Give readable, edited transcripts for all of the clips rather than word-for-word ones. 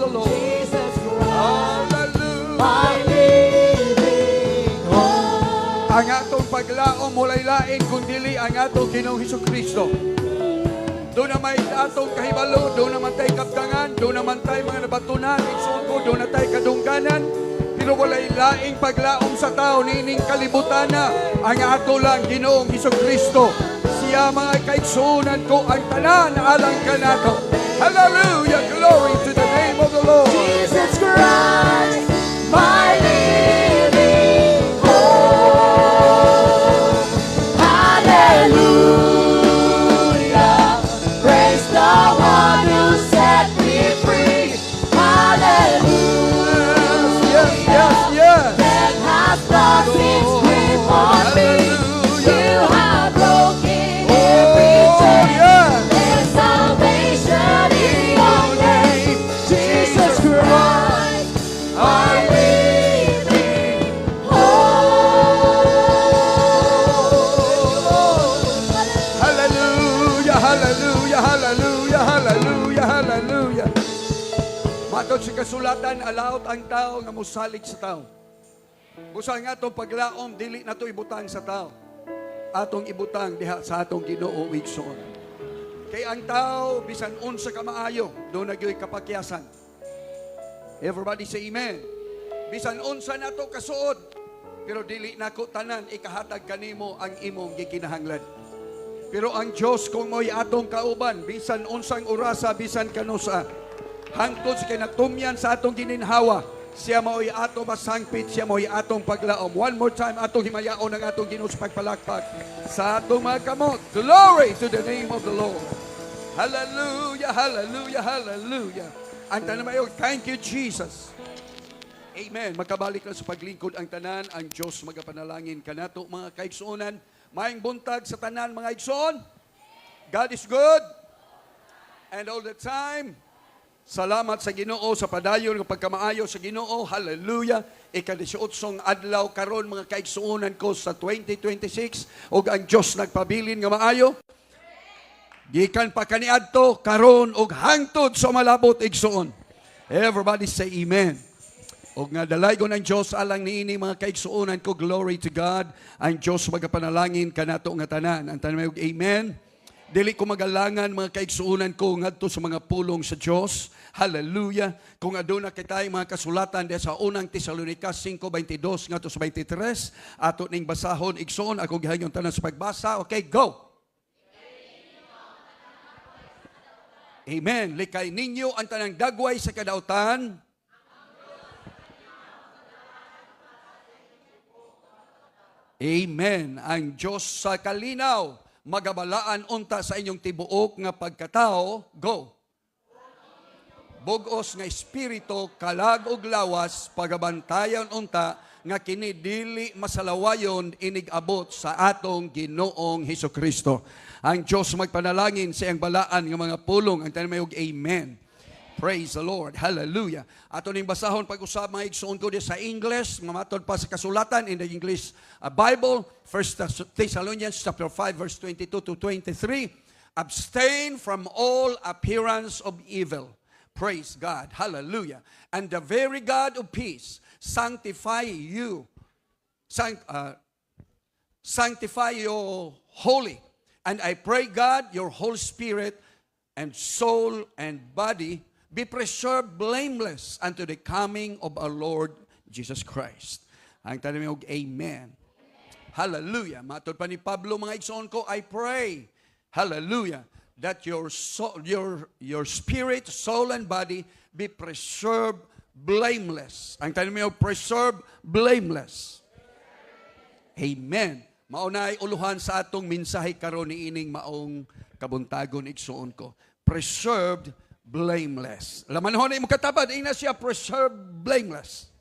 the Lord. Jesus Christ, Hallelujah. my living hope. Ang atong paglaom mulay lain kung dili ang atong Ginoong Hesukristo. Doon naman atong kahibalo, doon naman tayo kaptangan, doon naman tayo mga nabatunan, igsuko, doon na tayo kadungganan. Pero walay laing paglaom sa tao, nining kalibutan na ang ato lang Ginoong Hesukristo. Siya mga kaigsunan ko ang tanan alang kanato. Hallelujah! Glory to the name of the Lord. Jesus Christ, my living hope. Hallelujah. Praise the one who set me free. Hallelujah. Yes, yes, yes. Death has lost its grip on me. You have broken every chain. yes. There's salvation in your name. Jesus Christ, our living hope. Hallelujah, hallelujah, hallelujah, hallelujah, hallelujah. Matod sa kasulatan, alaot ang tao nga musalig sa tao. Busa nga itong paglaom, dili na ito ibutang sa tao. Atong ibutang diha sa atong Ginoo igsoon. Kay ang tao, bisan unsa ka maayo, doon nagyoy kapakyasan. Everybody say amen. Bisan unsa na ito kasuod, pero dili na ko tanan, ikahatag kanimo ang imong gikinahanglan. Pero ang Diyos kung mo'y atong kauban, bisan unsang orasa, bisan kanusa, hangtod sa kinatumyan sa atong gininhawa, siya mo'y atong masangpit, siya mo'y atong paglaom. One more time, atong himayaon ang atong Ginoo sa pagpalakpak sa atong mga kamot. Glory to the name of the Lord. Hallelujah, hallelujah, hallelujah. Ang tanan mayo, thank you, Jesus. Amen. Magkabalik na sa paglingkod ang tanan, ang Diyos magapanalangin kanato mga kaigsuonan. Maayong buntag sa tanan mga igsoon. God is good. And all the time, salamat sa Ginoo sa padayon ng pagkamaayo sa Ginoo. Hallelujah. Ika-18 adlaw karon mga kaigsuonan ko sa 2026 ug ang Dios nagpabilin nga maayo. Gikan pa kaniadto karon ug hangtod sa malabot igsuon. Everybody say amen. O nga dalaygon ang Diyos alang niini mga kaigsuonan ko, glory to God. Ang Diyos magapanalangin kanato nga tanan. Ang tanan may amen. Dili ko magalangan mga kaigsuonan ko ngadto sa mga pulong sa Diyos. Hallelujah. Kung aduna kitay mga kasulatan diha sa unang Tesalonica 5:22 ngadto sa 23, ato ning basahon igsoon ako gihayon tanan sa pagbasa. Okay, go. Amen. Likay ninyo ang tanang dagway sa kadautan. Amen. Ang Diyos sa kalinaw, magabalaan unta sa inyong tibuok nga pagkatao. Go. Bugos nga espiritu, kalag ug lawas, pagabantayan unta, nga kini dili masalawayon inig-abot sa atong Ginoong Hesukristo. Ang Diyos magpanalangin sa iyang balaan nga mga pulong. Ang tanan may og amen. Praise the Lord. Hallelujah. Ato ning basahon pag-usab mga igsoon ko sa English, mamatod pa sa kasulatan in the English Bible, 1 Thessalonians chapter 5 verse 22 to 23. Abstain from all appearance of evil. Praise God. Hallelujah. And the very God of peace sanctify you. Sanctify you holy. And I pray God, your whole spirit and soul and body be preserved blameless unto the coming of our Lord Jesus Christ. Ang tanong yung amen. Hallelujah. Matod pa ni Pablo mga igsoon ko, I pray, hallelujah, that your spirit, soul, and body be preserved blameless. Ang tanong yung preserved blameless. Amen. Maunay uluhan sa atong mensahe karon niining maong kabuntagon igsoon ko. Preserved blameless. Lamanhon ay mo katabad, ina siya preserved blameless.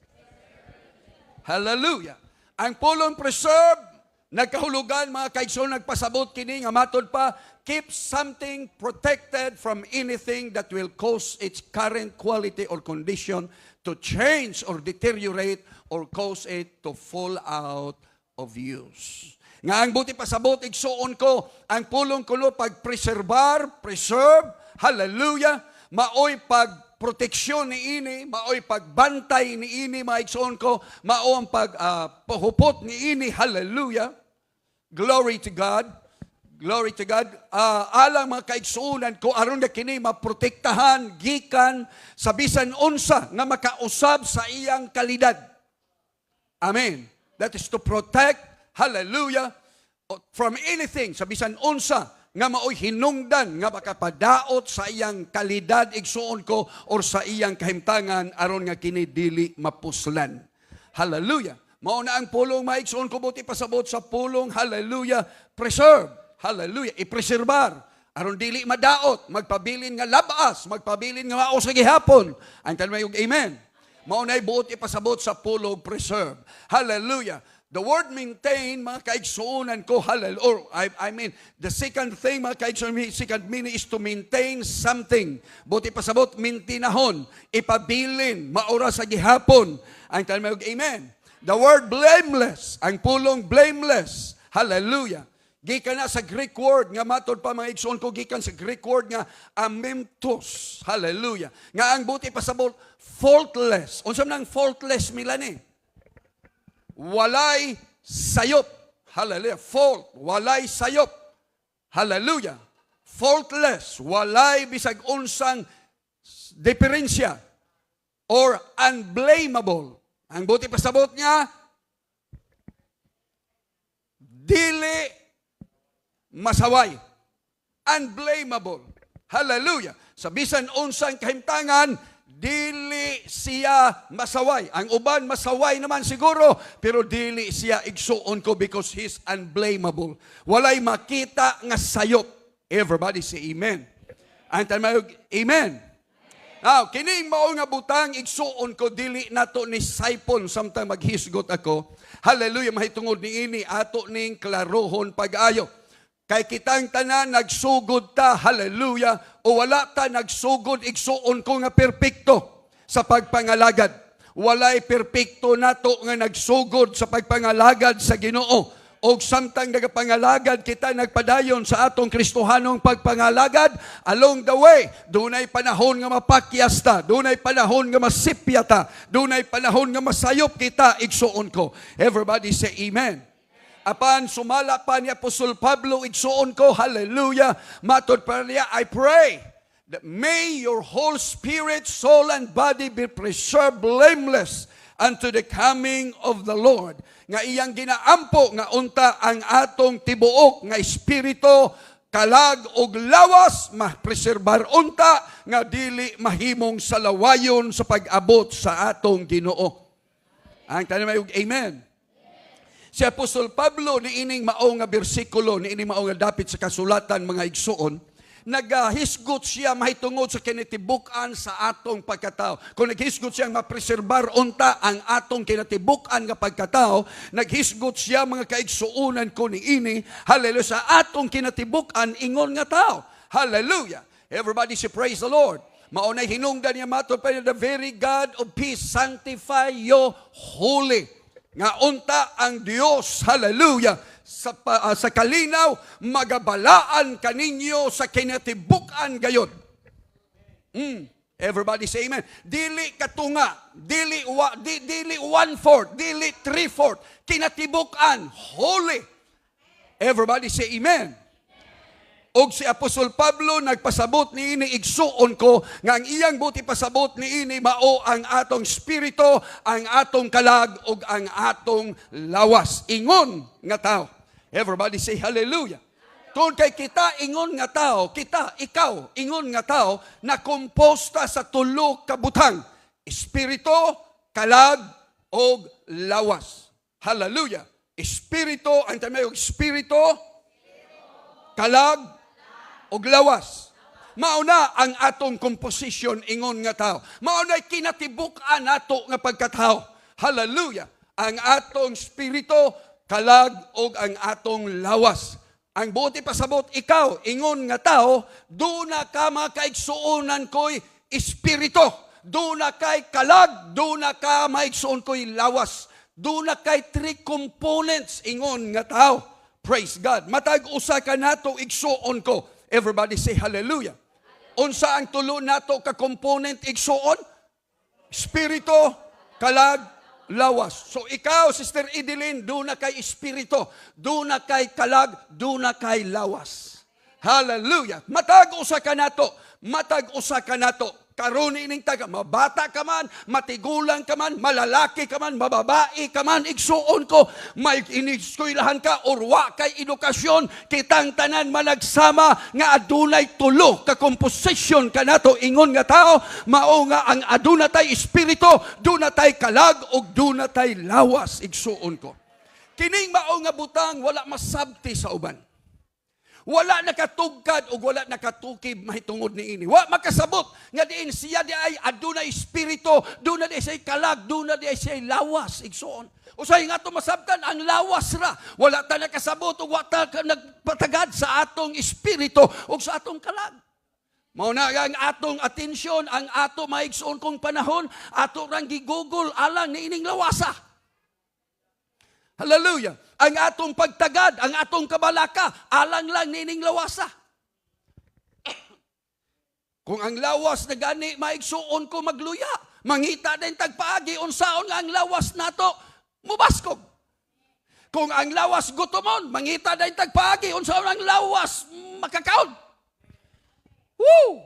Hallelujah. Ang pulong preserved, nagkahulugan mga kaigsoon, nagpasabot kini nga matod pa, keep something protected from anything that will cause its current quality or condition to change or deteriorate or cause it to fall out of use. Nga ang buti pasabot, igsuon ko, ang pulong kuno pag-preserve, hallelujah, maoy pagproteksyon ni ini, maoy pagbantay ni ini, mga igsoon ko, mao ang pagpahupot ni ini, hallelujah. Glory to God. Glory to God. Alang mga kaigsuunan ko, aron na kini maprotektahan, gikan, sa bisan unsa nga makausab sa iyang kalidad. Amen. That is to protect, hallelujah, from anything, sa bisan unsa nga maoy hinungdan nga makapadaot sa iyang kalidad, igsuon ko, or sa iyang kahimtangan aron nga kini dili mapuslan. Hallelujah. Mao na ang pulong, maigsuon ko, buti pasabot sa pulong, hallelujah, preserve, hallelujah, ipreserbar aron dili madaot, magpabilin nga labas, magpabilin nga mao sa gihapon. Ang talmayog amen. Mao nay buot ipasabot sa pulong preserve. Hallelujah. The word maintain, mga kaigsuunan ko, hallelujah, or I mean, the second thing, mga kaigsuunan, second meaning is to maintain something. Buti pasabot, mintinahon, ipabilin, maura sa gihapon. Ang talmayog, amen. The word blameless, ang pulong blameless, hallelujah. Gikan na sa Greek word, nga matod pa mga igsuon ko, gikan sa Greek word nga amemtos, hallelujah. Nga ang buti pasabot, faultless. Unsa nang faultless milani? Walay sayop. Hallelujah. Fault. Walay sayop. Hallelujah. Faultless. Walay bisag unsang diferensya. Or unblameable. Ang buti pasabot niya, dili masaway. Unblameable. Hallelujah. Sa bisan unsang kahimtangan, dili siya masaway. Ang uban masaway naman siguro, pero dili siya igsuon ko because he's unblameable. Walay makita nga sayop. Everybody say amen. Ang tamayog, amen. Now, kining mao nga butang igsuon ko, dili nato ni saipon samtang maghisgot ako. Hallelujah, mahitungod ni ini ato ning klarohon pag-ayo. Kay kitang tanan nagsugod ta, hallelujah, o wala ta nagsugod, igsuon ko nga perpekto sa pagpangalagad. Walay perpekto nato nga nagsugod sa pagpangalagad sa Ginoo. O samtang nagapangalagad kita nagpadayon sa atong Kristohanong pagpangalagad, along the way, dunay panahon nga mapakyas ta, dunay panahon nga masipya ta, dunay panahon nga masayop kita, igsuon ko. Everybody say amen. Apan sumala pa ni Apostol Pablo, igsuon ko, hallelujah, matod pa niya, I pray that may your whole spirit, soul, and body be preserved blameless unto the coming of the Lord. Nga iyang ginaampo nga unta ang atong tibuok nga espiritu, kalag og lawas, mapreserbar unta nga dili mahimong salawayon sa pag-abot sa atong Ginoo. Ang tanong amen. Si Apostol Pablo ni ining mao nga bersikulo, ni ining mao nga dapit sa kasulatan mga igsuon, naghisgot siya mahitungod sa kinatibuk-an sa atong pagkatao. Kung naghisgot siya mapreserbar unta ang atong kinatibuk-an nga pagkatao, naghisgot siya mga kaigsuunan ko ni ini, hallelujah, sa atong kinatibuk-an ingon nga tao. Hallelujah. Everybody say praise the Lord. Maunay hinungdan niya matod pa, the very God of peace sanctify you holy. Nga unta ang Dios, hallelujah, sa kalinaw, magabalaan kaninyo sa kinatibuk-an gayon. Everybody say amen. Dili katunga, dili 1/4, dili 3/4, kinatibuk-an, holy. Everybody say amen. Og si Apostol Pablo nagpasabot ni ini, igsuon ko nga ang iyang buti pasabot ni ini mao ang atong spirito, ang atong kalag ug ang atong lawas. Ingon nga tao. Everybody say hallelujah. Kung kay kita ingon nga tao, ikaw ingon nga tao na komposta sa tulo ka butang, espiritu, kalag ug lawas. Hallelujah. Espiritu, ang tamayog espiritu, kalag og lawas. Mauna ang atong composition ingon nga tao. Mauna kinatibuk-an nato nga pagkatao. Hallelujah. Ang atong spirito, kalag og ang atong lawas. Ang buti pasabot, ikaw ingon nga tao, duna ka makaigsuonan ko'y espiritu. Duna kay kalag, duna ka maigsuon ko'y lawas. Duna kay 3 components ingon nga tao. Praise God. Matag usa ka nato igsuon ko. Everybody say hallelujah. unsa ang tulo nato ka component igsuon? Espiritu, kalag, lawas. So ikaw, Sister Edeline, doon na kay espiritu, doon na kay kalag, doon na kay lawas. Hallelujah. Matag-usa ka nato. Matag-usa ka nato. Karon ining taga, mabata ka man, matigulang ka man, malalaki ka man, mababae ka man, igsuon ko, may iniskwelahan ka, urwa kay edukasyon, kitang tanan managsama, nga adunay tulo, ka composition ka nato, ingon nga tao, mao nga ang aduna tay espiritu, duna tay kalag, o duna tay lawas, igsuon ko. Kining mao nga butang, wala masabti sa uban. Wala nakatugkad o wala nakatukib mahitungod ni ini. Wa makasabot nga diin siya di ay aduna espiritu, duna di siya kalag, duna di siya lawas, igsuon. Usay nga ito masabtan, ang lawas ra. Wala ta nakasabot o wala ta nagpatagad sa atong espiritu o sa atong kalag. Mao na ang atong atensyon, ang ato maigsuon kong panahon, ato rang gigugol alang ni ining lawasa. Hallelujah. Ang atong pagtagad, ang atong kabalaka, alang lang nining lawasa. Kung ang lawas na gani, maigsuon ko magluya. Mangita din tagpaagi, unsaon nga ang lawas nato, mubaskog. Kung ang lawas gutomon, mangita din tagpaagi, unsaon ang lawas, makakaon. Woo!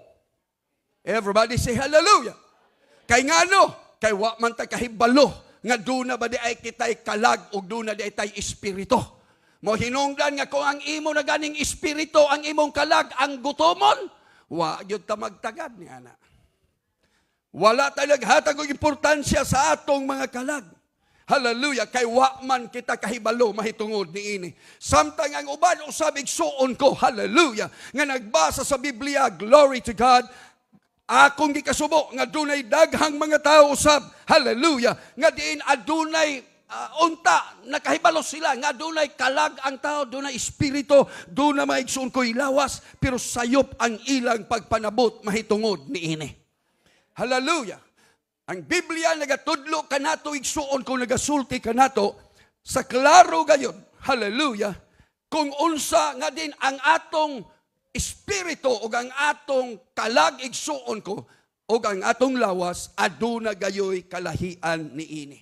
Everybody say hallelujah. Kay ngano, kay wa man ta kahibalo, nga duna ba di ay kitay kalag o duna di ay tay espiritu. Mo hinungdan nga kung ang imo na ganing espiritu, ang imong kalag, ang gutomon, wa gyud ta magtagad ni ana. Wala tayo naghatag og importansya sa atong mga kalag. Hallelujah, kay wa man kita kahibalo mahitungod ni ini. Samtang ang uban usab igsuon ko, hallelujah, nga nagbasa sa Biblia, glory to God, akong gikasubo nga dunay daghang mga tao usab, hallelujah, nga diin adunay unta nakahibalo sila nga dunay kalag ang tao, dunay espiritu, dunay maigsuon ko ilawas, pero sayop ang ilang pagpanabot mahitungod ni ini. Hallelujah. Ang Biblia nagatudlo kanato igsuon kung nagasulti kanato sa klaro gayon, hallelujah, kung unsa nga din ang atong espiritu o ang atong kalag igsuon ko o ang atong lawas aduna gayoy kalahian ni ini.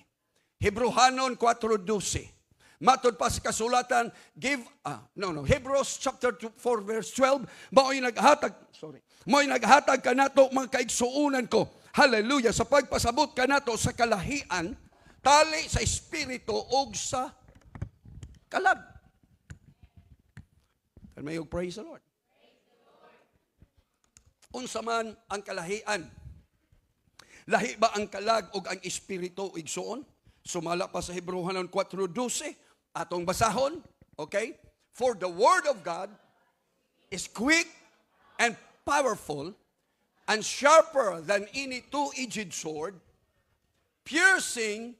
Hebrehanon 4:12. Matod pa sa kasulatan, Hebrews chapter 4 verse 12, mao'y naghatag kanato mga kaigsuunan ko. Hallelujah, sa pagpasabot kanato sa kalahian tali sa espiritu o sa kalag. May praise the Lord. Unsa man ang kalahian? Lahi ba ang kalag o ang espiritu igsuon? Sumala pa sa Hebrehanon 4:12, atong basahon, okay? For the word of God is quick and powerful and sharper than any two-edged sword, piercing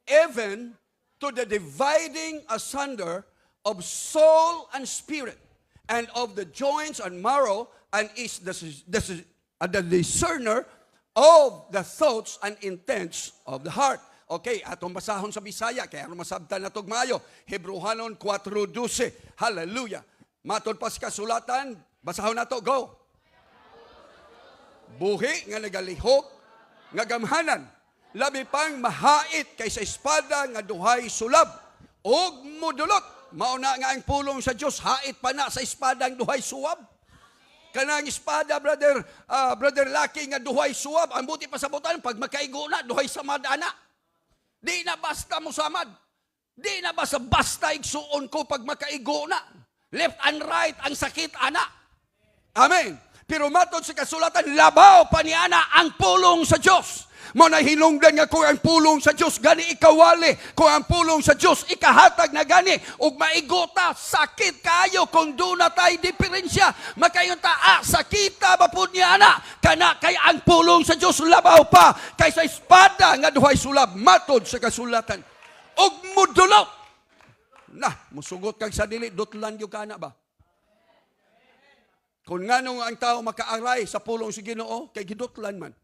even to the dividing asunder of soul and spirit, and of the joints and marrow, and is the discerner of the thoughts and intents of the heart. Okay, atong basahon sa Bisaya, kaya masabtan na tugmayo. Hebrehanon 4:12. Hallelujah. Matod pa sa kasulatan, basahon na to, go. Buhi nga nagalihok, nga gamhanan, labi pang mahait kaysa espada nga duhay sulab, og mudulot. Mauna nga ang pulong sa Diyos, hait pa na sa espada ang duhay suwab. Kanang espada, brother Lucky, nga duhay suwab, ang buti pa sa butan, pag makaigo na, duhay samad ana. Di na basta mo samad. Di na basta igsuon ko pag makaigo na. Left and right, ang sakit ana. Amen. Pero matod sa kasulatan, labaw pa ni ana ang pulong sa Diyos. Mo na hinungdan nga kung ang pulong sa Diyos gani ikawali, kung ang pulong sa Diyos ikahatag na gani, ug maigota, sakit kayo kung doon na tayo diferensya. Makayon ta, sakita ba po niya na? Kana kay ang pulong sa Diyos labaw pa, kaysa espada nga duhay sulab, matod sa kasulatan. Ug mudulot. Musugot kag sa dili, dutlan yung kana ba? Kung nga nung ang tao makaaray sa pulong sa Ginoo, kay gidutlan man.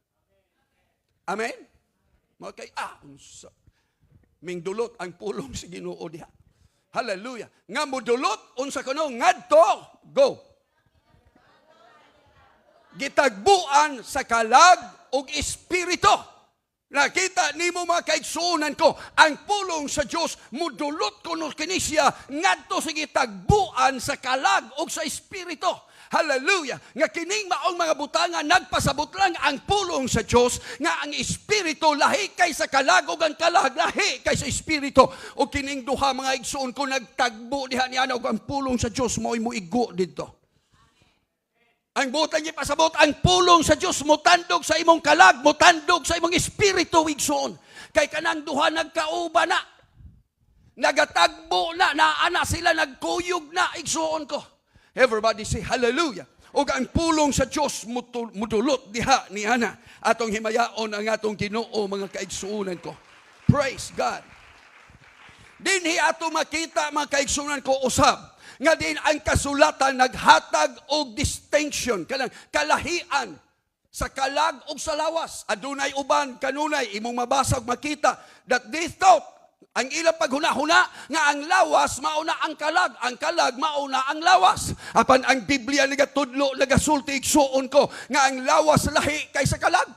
Amen? Okay, unsa. Ming dulot ang pulong sa Ginoo diha. Hallelujah. Nga mo dulot, unsa kuno, ngadto, go. gitagbuan sa kalag ug espiritu. Nakita nimo mga kaigsuonan ko, ang pulong sa Dios mudulot kuno kini siya ngadto sa gitagbuan sa kalag ug sa espiritu. Hallelujah! Nga kining maong mga butangan nagpasabot lang ang pulong sa Dios nga ang espiritu lahi kay sa kalag ug ang kalag lahi kay sa espiritu. O kining duha mga igsuon ko nagtagbo diha niana ug ang pulong sa Dios mo'y muigo didto. Ang butang niya pasabot, ang pulong sa Diyos mutandog sa imong kalag, mutandog sa imong espiritu, igsoon. Kay kanang duha nagkauba na. Nagatagbo na, naana sila, nagkuyog na, igsoon ko. Everybody say hallelujah. O ang pulong sa Diyos mudulot diha ni ana. Atong himayaon ang atong Ginoo mga kaigsuonan ko. Praise God. Dinhi ato makita mga kaigsuonan ko usab. Nga din ang kasulatan naghatag og distinction, kanang kalahian sa kalag ug sa lawas. Adunay uban kanunay imong mabasa ug makita that they thought ang ilang paghuna-huna nga ang lawas mauna ang kalag mauna ang lawas. Apan ang Biblia nagatudlo nagasulti igsuon ko nga ang lawas lahi kaysa kalag.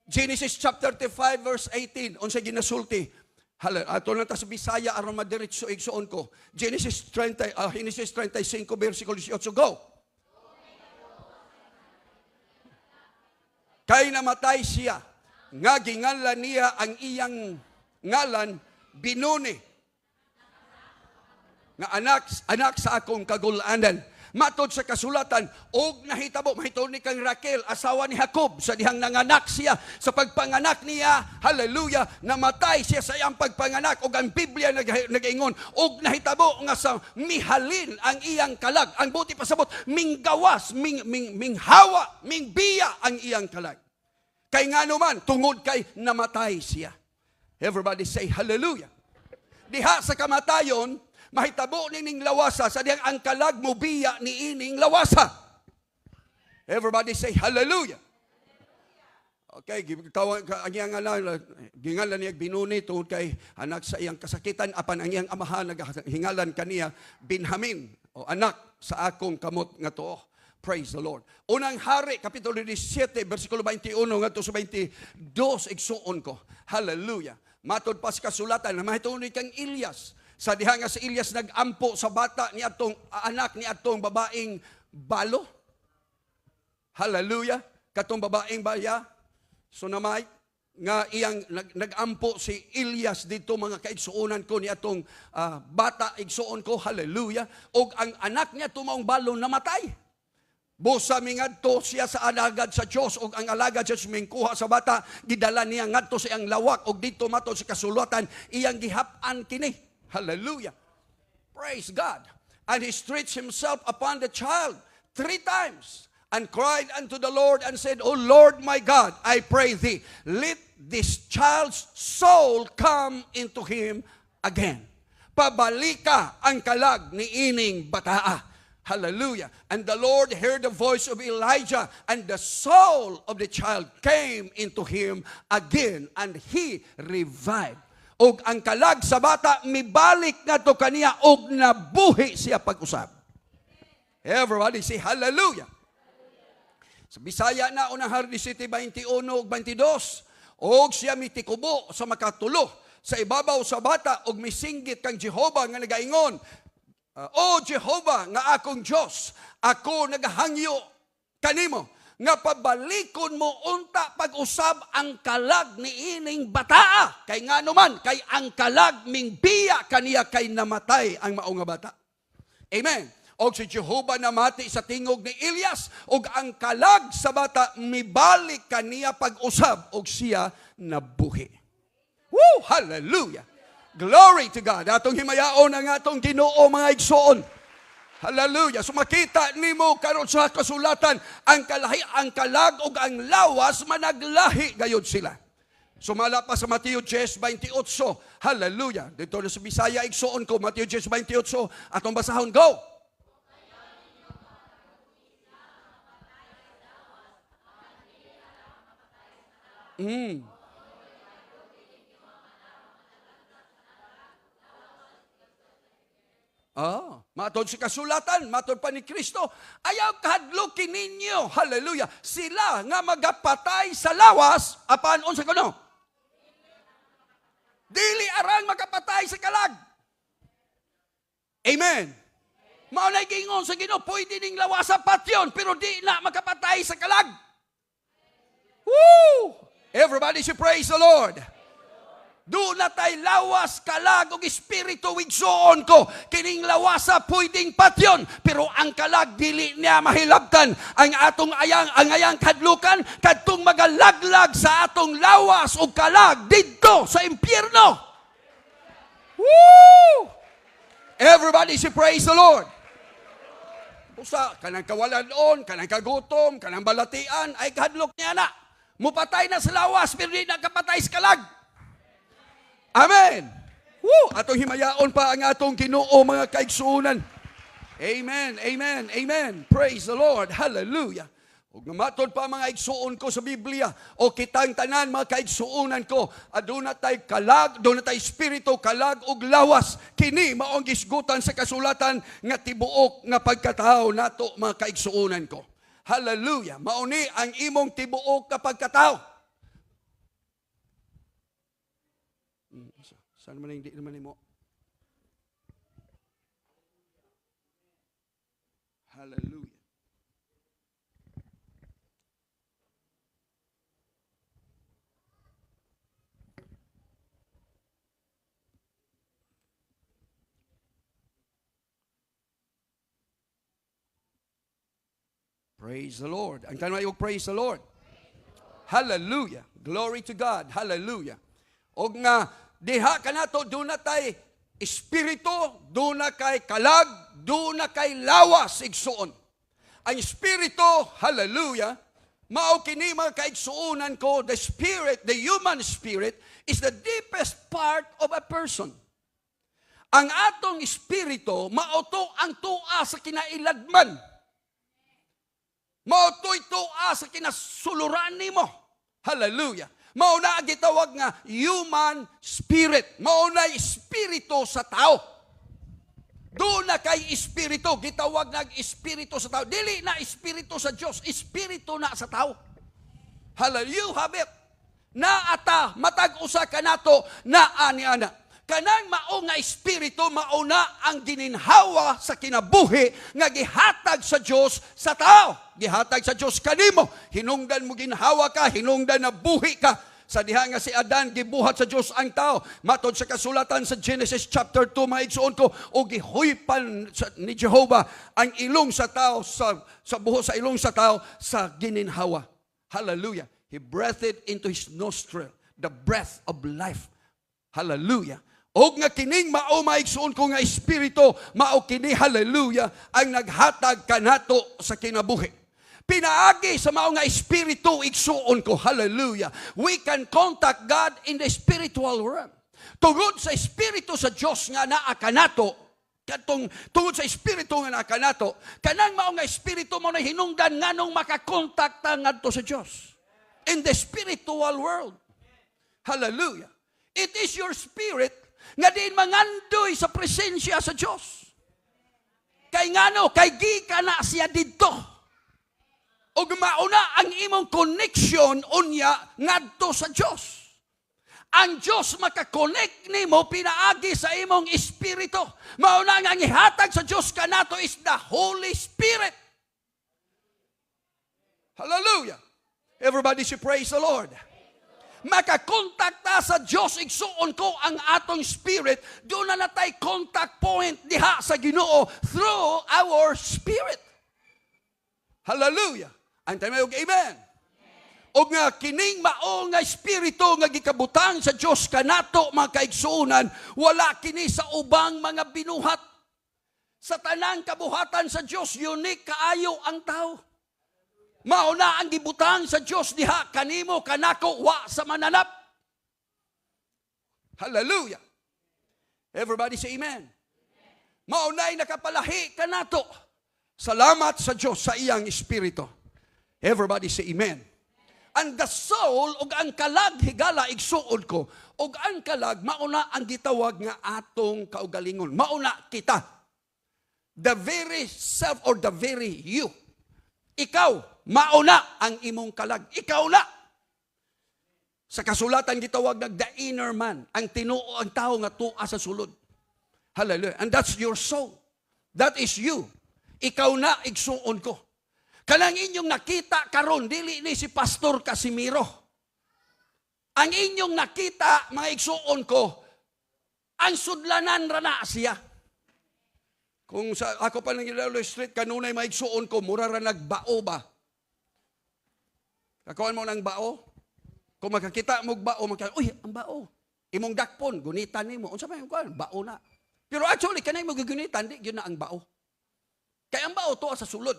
Genesis chapter 35 verse 18 unsa ginasulti? Ato na ta sa Bisaya aron madiretso igsuon ko. Genesis 35 versikulo 18 go. Kay namatay siya nga ginganlan niya ang iyang ngalan Binuni nga anak sa akong kagulanan. Matod sa kasulatan, og nahitabo, mahitabo ni kang Raquel, asawa ni Jacob, sa dihang nanganak siya, sa pagpanganak niya, hallelujah, namatay siya sa iyang pagpanganak, og ang Biblia nagaingon, og nahitabo nga sa mihalin ang iyang kalag, ang buti pasabot, minggawas, minghawa, mingbiya ang iyang kalag. Kay nga naman, tungod kay namatay siya. Everybody say hallelujah. Diha sa kamatayon, mahitabo nining lawasa sa diyang ang kalag mo biya ni ining lawasa. Everybody say hallelujah. Okay, gingalan niya Binuni tungod kay anak sa iyang kasakitan, apan ang iyang amahan naghingalan kaniya Benjamin o anak sa akong kamot nga tuo. Praise the Lord. Unang Hari, Kapitulo 17, versikulo 21 ngadto sa 22, igsuon ko. Hallelujah. Matod pa sa kasulatan, na mahitabo ni kang Elias. Sa diha nga si Elias nagampo sa bata ni atong anak ni atong babaeng balo. Hallelujah. Katong babaeng baya. So namay nga iyang nagampo si Elias dito mga kaigsuonan ko ni atong bata igsuon ko. Hallelujah. Og ang anak niya tumaong balo namatay. Busa mingadto siya sa alagad sa Dios og ang alagad sa Dios mingkuha sa bata gidala niya ngadto sa iyang lawak og dito matod sa kasulatan iyang gihap-an kini. Hallelujah. Praise God. And he stretched himself upon the child 3 times and cried unto the Lord and said, O Lord my God, I pray thee, let this child's soul come into him again. Pabalika ang kalag ni ining bataa. Hallelujah. And the Lord heard the voice of Elijah, and the soul of the child came into him again, and he revived. Og ang kalag sa bata mibalik na to kaniya og nabuhi siya pag-usab. Everybody say hallelujah. Sa Bisaya na unang Hari 17:21 ug 22, og siya mitikubo sa makatulo sa ibabaw sa bata og misinggit kang Jehova nga nagaingon, O Jehova nga akong Dios, ako nagahangyo kanimo nga pabalikon mo unta pag-usab ang kalag ni ining bataa. Kay nga naman, kay ang kalag mingbiya kaniya kay namatay ang mao nga bata. Amen. Og si Jehova namati sa tingog ni Elias, og ang kalag sa bata mibalik kaniya pag-usab, og siya nabuhi. Woo! Hallelujah! Glory to God. Atong himayaon ang atong Ginoo mga igsoon. Hallelujah. So makita nimo karon sa kasulatan ang kalag ug ang lawas managlahi gayud sila. Sumala pa sa Mateo 10:28. Hallelujah. Dito na sa Bisaya igsuon ko Mateo 10:28 atong basahon go. Matod si kasulatan, matod pa ni Kristo, ayaw kahadlukin ninyo, hallelujah, sila nga magapatay sa lawas, apan unsa kuno? Dili arang makapatay sa kalag. Amen. Maunay gingon sa Ginoo, pwede ning lawasa patyon, pero di na makapatay sa kalag. Woo! Everybody should praise the Lord. Do na tay lawas, kalag, o espiritu wigsoon ko. Kining lawasa pwedeng patyon, pero ang kalag dili niya mahilabtan. Ang atong ayang kadlukan, kadtong magalaglag sa atong lawas o kalag didto sa impyerno. Woo! Everybody should praise the Lord. Usa, kanang kawalan-on, kanang kagutom, kanang balatian, ay kadlok niya na. Mupatay na sa lawas, pero di na kapatay sa kalag. Amen. Woo! Atong himayaon pa ang atong Ginoo, mga kaigsuunan. Amen, amen, amen. Praise the Lord. Hallelujah. Ug namatod pa mga igsuon ko sa Biblia, o kitang tanan mga kaigsuunan ko, aduna tay kalag, aduna tay espiritu kalag ug lawas. Kini maong gisgutan sa kasulatan nga tibuok nga pagkatao nato mga kaigsuunan ko. Hallelujah. Mauni ang imong tibuok nga pagkatao. Saan man hindi naman mo? Hallelujah. Praise the Lord. Ang tanong ay praise the Lord. Hallelujah. Glory to God. Hallelujah. Og nga diha kanato duna tay espiritu, duna kay kalag, duna kay lawas igsuon. Ang espiritu, hallelujah, mao kini mga kaigsuonan ko, the spirit, the human spirit is the deepest part of a person. Ang atong espiritu mao to ang tua sa kinailadman. Mao to'y tua sa kinasuluran nimo. Hallelujah. Mao na ang gitawag nga human spirit. Mao na espiritu sa tao. Doon na kay espiritu, gitawag na espiritu sa tao. Dili na espiritu sa Diyos, espiritu na sa tao. Hallelujah. You have it. Naata, matag-usa ka nato, na ani-ana. Kanang mao nga espiritu, mao na ang gininhawa sa kinabuhi nga gihatag sa Diyos sa tao. Gihatag sa Diyos kanimo. Hinungdan mo ginhawa ka, hinungdan na buhi ka. Sa diha nga si Adan, gibuhat sa Diyos ang tao. Matod sa kasulatan sa Genesis chapter 2, maigsuon ko, o gihuypan ni Jehovah ang ilong sa tao, sa buho sa ilong sa tao, sa gininhawa. Hallelujah. He breathed into his nostril the breath of life. Hallelujah. Og nga kining mao maigsuon ko nga espiritu, mao kini, hallelujah, ang naghatag kanato sa kinabuhi. Pinaagi sa mao nga espiritu igsuon ko, hallelujah. We can contact God in the spiritual realm. Tungod sa espiritu sa Dios nga naa kanato, tungod sa espiritu nga naa kanato, kanang mao nga espiritu mo na hinungdan nganong makakontakta ngadto sa Dios. In the spiritual world. Hallelujah. It is your spirit nga diin mangandoy sa presensya sa Diyos. Kay ngano, kay gika na siya dito. Og mauna ang imong connection unya ngadto sa Diyos. Ang Diyos makakonect nimo pinaagi sa imong espiritu. Mauna nga ihatag sa Diyos kanato is the Holy Spirit. Hallelujah. Everybody should praise the Lord. Makakontakta sa Diyos, igsuon ko ang atong spirit, doon na natay contact point diha sa Ginoo through our spirit. Hallelujah. Antay mo yung amen. O nga kining mao nga espiritu nga gikabutang sa Diyos kanato mga kaigsuunan, wala kini sa ubang mga binuhat. Sa tanang kabuhatan sa Diyos, unique kaayo ang tao. Mauna ang gibutang sa Diyos diha kanimo kanako wa sa mananap. Hallelujah. Everybody say amen. Maunay nakapalahi kanato. Salamat sa Diyos sa iyang espiritu. Everybody say amen. And the soul ug ang kalag higala igsuod ko, ug ang kalag mauna ang gitawag nga atong kaugalingon. Mauna kita. the very self or the very you. Ikaw, mauna ang imong kalag. Ikaw na. Sa kasulatan gitawag nag the inner man, ang tinuo ang tao nga tuwa sa sulod. Hallelujah. And that's your soul. That is you. Ikaw na igsuon ko. Kanang inyong nakita karon dili ni si Pastor Casimiro. Ang inyong nakita mga igsuon ko, ang sudlanan ra na siya. Kung sa ako pa nang illustrate kanunay maigsuon ko, mura ra nagbao ba? Kakuan mo ng bao? Kung makakita mo bao, uy, ang bao. Imong dakpon, gunitan nimo. Unsa may kuan? Bao na. Pero actually kanay mo gigunitan, di gyud na ang bao. Kaya ang bao to sa sulod.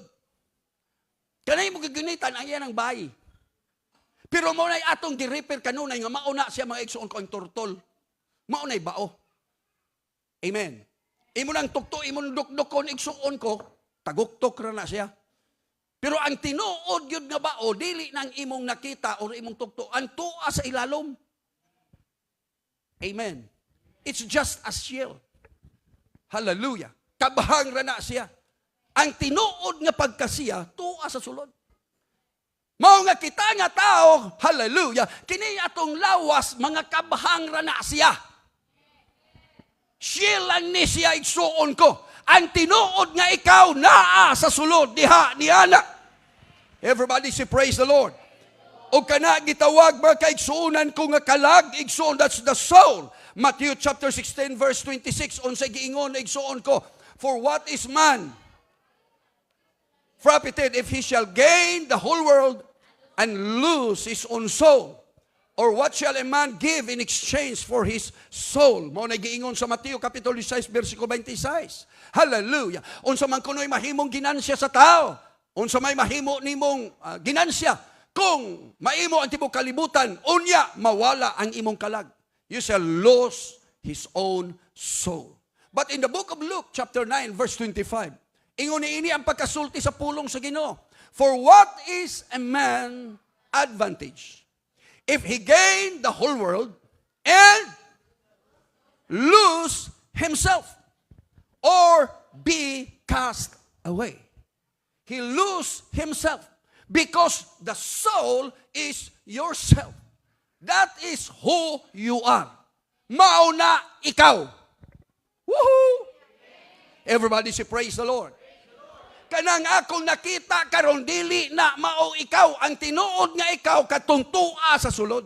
Kanay mo gigunitan ang iyan ang bayi. Pero mo nay atong gi-repair kanunay nga mauna siya mga igsuon ko ang turtol. Maunay bao. Amen. Imo nang tukto, imo nang dukdukon igsuon ko, taguktok ra na siya. Pero ang tinuod yun nga bao, dili nang imong nakita o imong tukto, ang tuwa sa ilalom. Amen. It's just a shield. Hallelujah. Kabahang ra na siya. Ang tinuod nga pagkasiya, tuwa sa sulod. Mao nga kita nga tao, hallelujah, kini atong lawas, mga kabahang ra na siya. Siya lang ni siya igsuon ko. Ang tinuod nga ikaw naa sa sulod, diha, niana. Everybody say praise the Lord. O kana gitawag ba kay igsuonan ko nga kalag, igsuon, that's the soul. Matthew chapter 16 verse 26, unsay giingon igsuon ko, for what is man profited if he shall gain the whole world and lose his own soul? Or what shall a man give in exchange for his soul? Mao na giingon sa Mateo kapitulo 6 bersikulo 26. Hallelujah. Unsa man kunoy mahimong ginansya sa tao, unsa may mahimo nimong ginansya, kung maimo ang tibok kalibutan, unya mawala ang imong kalag. You shall lose his own soul. But in the book of Luke chapter 9 verse 25, ingon ini ang pagkasulti sa pulong sa Ginoo. For what is a man advantage if he gain the whole world and lose himself or be cast away? He lose himself because the soul is yourself. That is who you are. Mauna ikaw. Woohoo! Everybody say praise the Lord. Kanang akong nakita karon dili na mao ikaw, ang tinuod nga ikaw katong tua sa sulod.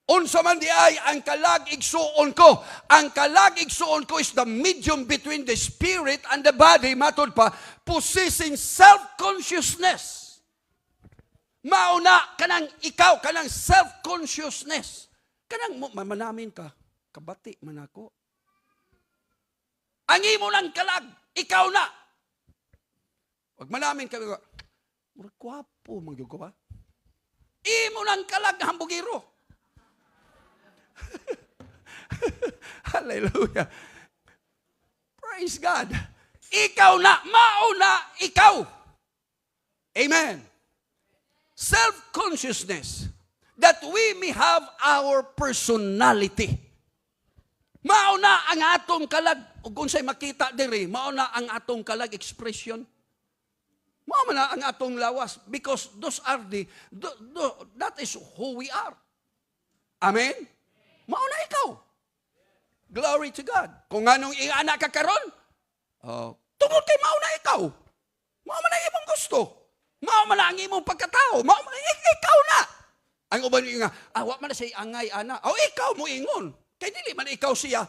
Unsa man di ay ang kalag igsuon ko. Ang kalag igsuon ko is the medium between the spirit and the body, matod pa, possessing self-consciousness. Mauna kanang ikaw, kanang self-consciousness. Kanang manamin ka, kabati man ako. Ang imo ng kalag, ikaw na. Wag manamin ka, murag kwapo, magyug ko ba? Imo ng kalag, hambugiro. Hallelujah. Praise God. Ikaw na, mauna, ikaw. Amen. Self-consciousness, that we may have our personality. Mauna ang atong kalag, o kung sa'y makita diri, mauna ang atong kalag expression. Mauna ang atong lawas, because those are that is who we are. Amen? Mauna ikaw. Glory to God. Kung anong ianak ka karon, tungod kay mauna ikaw. Mauna imong gusto. Mauna ang imong pagkatao. Mauna ikaw na. Ang uban nga, wa man na say angay ana. Ikaw mo ingon. Kay dili man ikaw siya.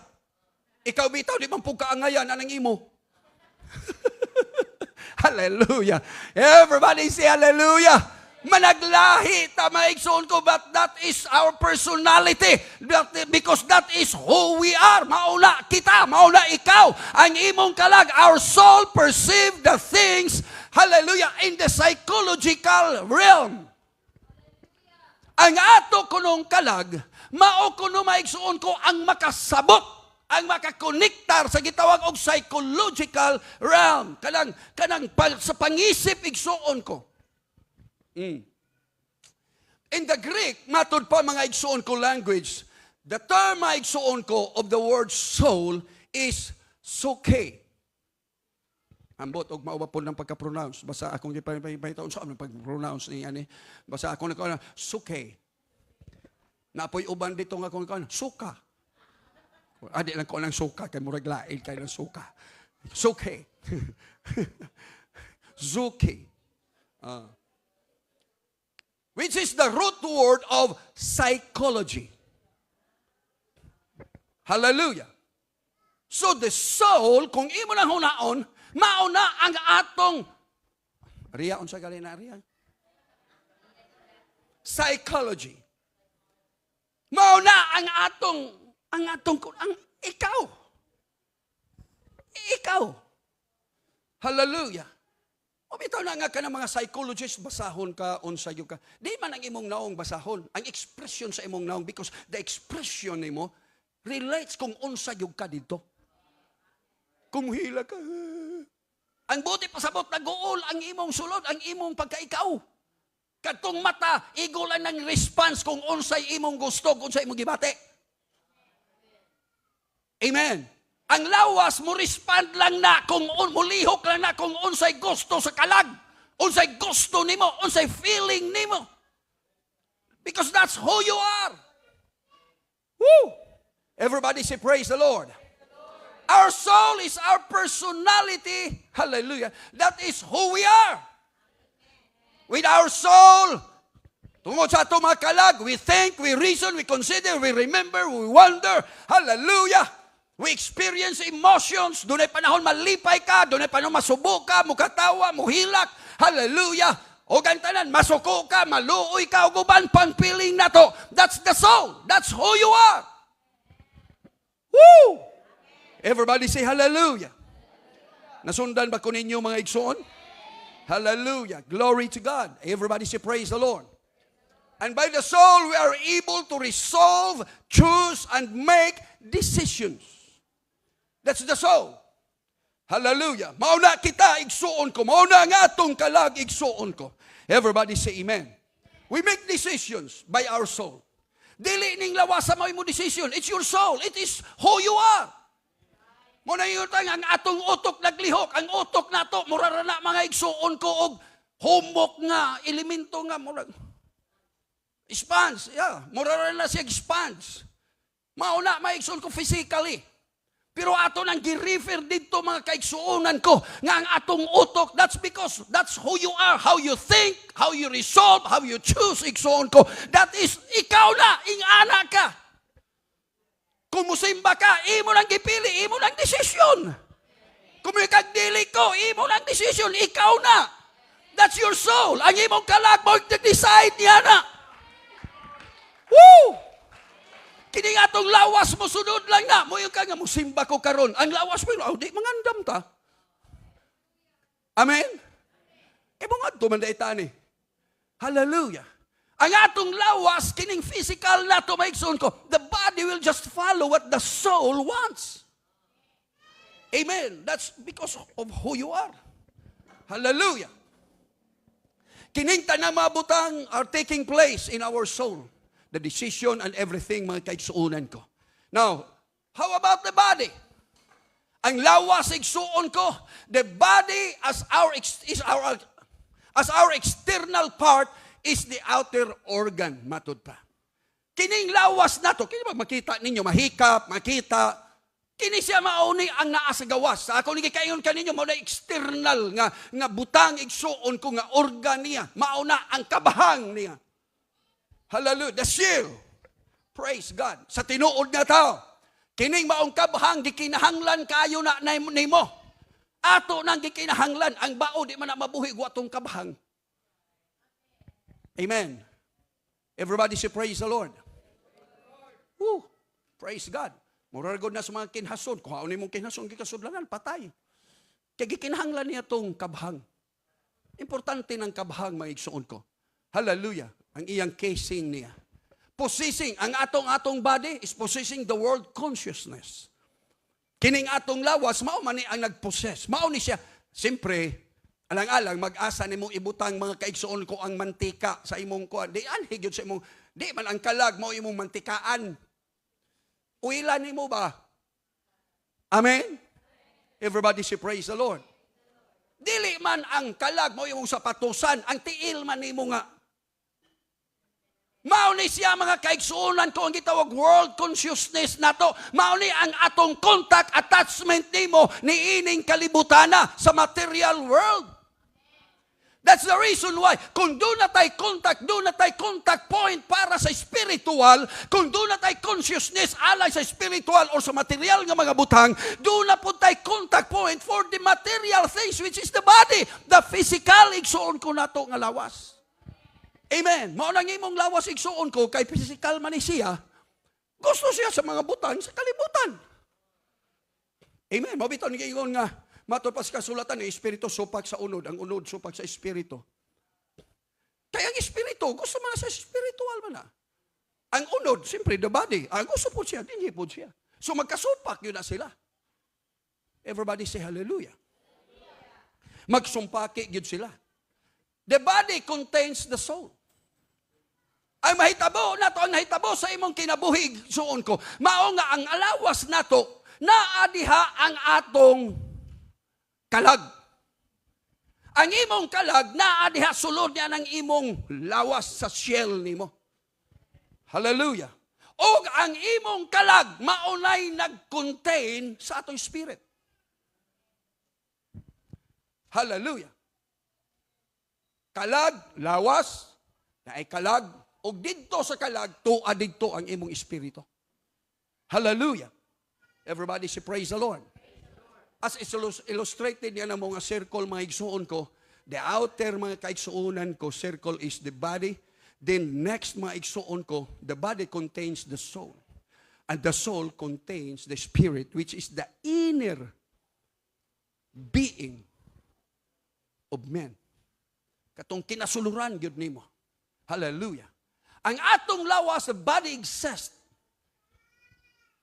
Ikaw bitaw di man pug kaangayan anang imo. Hallelujah. Everybody say hallelujah. Managlahi ta maigsoon ko, but that is our personality. Because that is who we are. Mauna kita, mauna ikaw. Ang imong kalag, our soul perceive the things, hallelujah, in the psychological realm. Ang ato kunong kalag, mao kuno maigsoon ko ang makasabot, ang makakonektar sa gitawag og psychological realm. Kanang sa pangisip igsuon ko. In the Greek, matod pa mga igsuon ko language, the term igsuon ko of the word soul is psyche. Ambot og mao ba po ng pagka-pronounce. Basta akong ipahitaon sa among pag-pronounce ni ani. Basta ako nako suke. Napoy uban dito nga akong suka. Adi lang ko ng suka kay murag lain kay ng suka. Suke. Zuki. Which is the root word of psychology. Hallelujah. So the soul, kung imo nang hunaon, mauna ang atong Riya, unsa gali na Riya? Psychology. Mauna ang ikaw. Ikaw. Hallelujah. O bitaw na nga ka ng mga psychologist, basahon ka, unsayo ka. Di man ang imong naong basahon. Ang expression sa imong naong because the expression nimo relates kung unsayo ka dito. Kung hila ka. Ang buti pasabot na gool ang imong sulod, ang imong pagkaikaw. Katong mata, igulan ng response kung unsay imong gusto, kung unsay imong gibate. Amen. Ang lawas mo respond lang na kung mulihok lang na kung unsay gusto sa kalag. Unsay gusto nimo, unsay feeling nimo. Because that's who you are. Woo! Everybody say praise the Lord. Our soul is our personality. Hallelujah. That is who we are. With our soul, tungod sa ato mga kalag, we think, we reason, we consider, we remember, we wonder. Hallelujah. We experience emotions. Doon ay panahon malipay ka. Doon ay panahon masubo ka, mukatawa, muhilak. Hallelujah. O gantanan, masuko ka, maluoy ka, o guban pang feeling na to. That's the soul. That's who you are. Woo! Everybody say hallelujah. Nasundan ba ko ninyo mga igsoon? Hallelujah. Glory to God. Everybody say praise the Lord. And by the soul, we are able to resolve, choose, and make decisions. That's the soul. Hallelujah. Mauna kita, igsuon ko. Mauna nga atong kalag, igsuon ko. Everybody say amen. We make decisions by our soul. Dili ning lawas sa mo decision. It's your soul. It is who you are. Muna yung ang atong utok naglihok. Ang utok na to, murara na mga igsuon ko og humok nga, elemento nga, murag. Sponge, yeah. Murara na siya sponge. Mauna, maigsuon ko physically. Pero ato nang gi-refer dito mga kaigsuonan ko nga ang atong utok, that's because that's who you are, how you think, how you resolve, how you choose, igsuon ko. That is, ikaw na, ingana ka. Kung musimba ka, imo nang gipili, imo nang desisyon. Kung may kagdili ko, imo nang desisyon, ikaw na. That's your soul. Ang imong kalag mo, decide niya na. Woo! Kini nga itong lawas mo, sunod lang na. Mo yung ka nga, musimba ko karon. Ang lawas mo, di mangandam ta. Amen? E mo nga ito, mandaitani. Hallelujah. Ang atong lawas, kining physical na ito, maigsoon ko, the body will just follow what the soul wants. Amen. That's because of who you are. Hallelujah. Kining tanang mga butang are taking place in our soul. The decision and everything, mga kaigsuunan ko. Now, how about the body? Ang lawas igsuon ko, the body as our external part is the outer organ, matud pa. Kining lawas na to, kini ba makita ninyo, mahikap, makita, kini siya mauni ang naa sa gawas. Sa ako ni kaingon kaninyo, mauna external nga butang igsuon ko nga organ niya, mauna ang kabahang niya. Hallelujah. The shield. Praise God. Sa tinuod nga tao, kining maong kabahang, gikinahanglan kayo na nimo. Ato nang gikinahanglan, ang bao di man na mabuhi atong kabahang. Amen. Everybody say praise the Lord. Woo. Praise God. Muraragod na sa mga kinhason. Kung haon mong kinhason, gikasudlanan, patay. Kaya gikinahanglan niya itong kabahang. Importante ng kabahang, maigsuon ko. Hallelujah. Ang iyang casing niya. Possessing, ang atong body is possessing the world consciousness. Kining atong lawas, mao man ni ang nagpossess. Mao ni siya, siyempre, alang-alang, mag-asa ni mong ibutang mga kaigsuon ko ang mantika sa imong kuan. Di anhig yun sa imong, di man ang kalag, mao imong mantikaan. Uilan ni mo ba? Amen? Everybody say praise the Lord. Dili man ang kalag mo imong sapatusan, ang tiil man nimo nga. Mao ni siya mga kaigsuonan ko ang gitawag world consciousness nato. Mao ni ang atong contact attachment nimo ni ining kalibutana sa material world. That's the reason why, kung doon na tayo contact point para sa spiritual, kung doon na tayo consciousness alay sa spiritual or sa material nga mga butang, doon na po tayo contact point for the material things which is the body, the physical, igsuon ko na to nga lawas. Amen. Mao nang imong lawas igsuon ko, kay physical man ni siya, gusto siya sa mga butang, sa kalibutan. Amen. Mabitaw ni ingon nga, matod pa sa kasulatan, espiritu supak sa unod, ang unod supak sa espiritu. Kaya ang espiritu, gusto man na sa spiritual man na. Ang unod, siyempre, the body. Ang gusto po siya, dinhi po siya. So magkasupak yun na sila. Everybody say hallelujah. Magsumpaki yun sila. The body contains the soul. Ang mahitabo na to, ang mahitabo sa imong kinabuhig, suon ko, mao nga ang alawas na to, naadiha ang atong kalag. Ang imong kalag, naadiha sulod niya ng imong lawas sa shell nimo. Hallelujah. O ang imong kalag, maunay nag-contain sa atong spirit. Hallelujah. Kalag, lawas, na ay kalag, o dito sa kalag, tuwa dito ang imong espiritu. Hallelujah. Everybody say praise the Lord. As illustrated yan ang mga circle, mga igsuon ko, the outer mga kaigsuonan ko, circle is the body. Then next mga igsuon ko, the body contains the soul. And the soul contains the spirit, which is the inner being of man. Katong kinasuluran, yun nimo. Hallelujah. Ang atong lawas, the body exists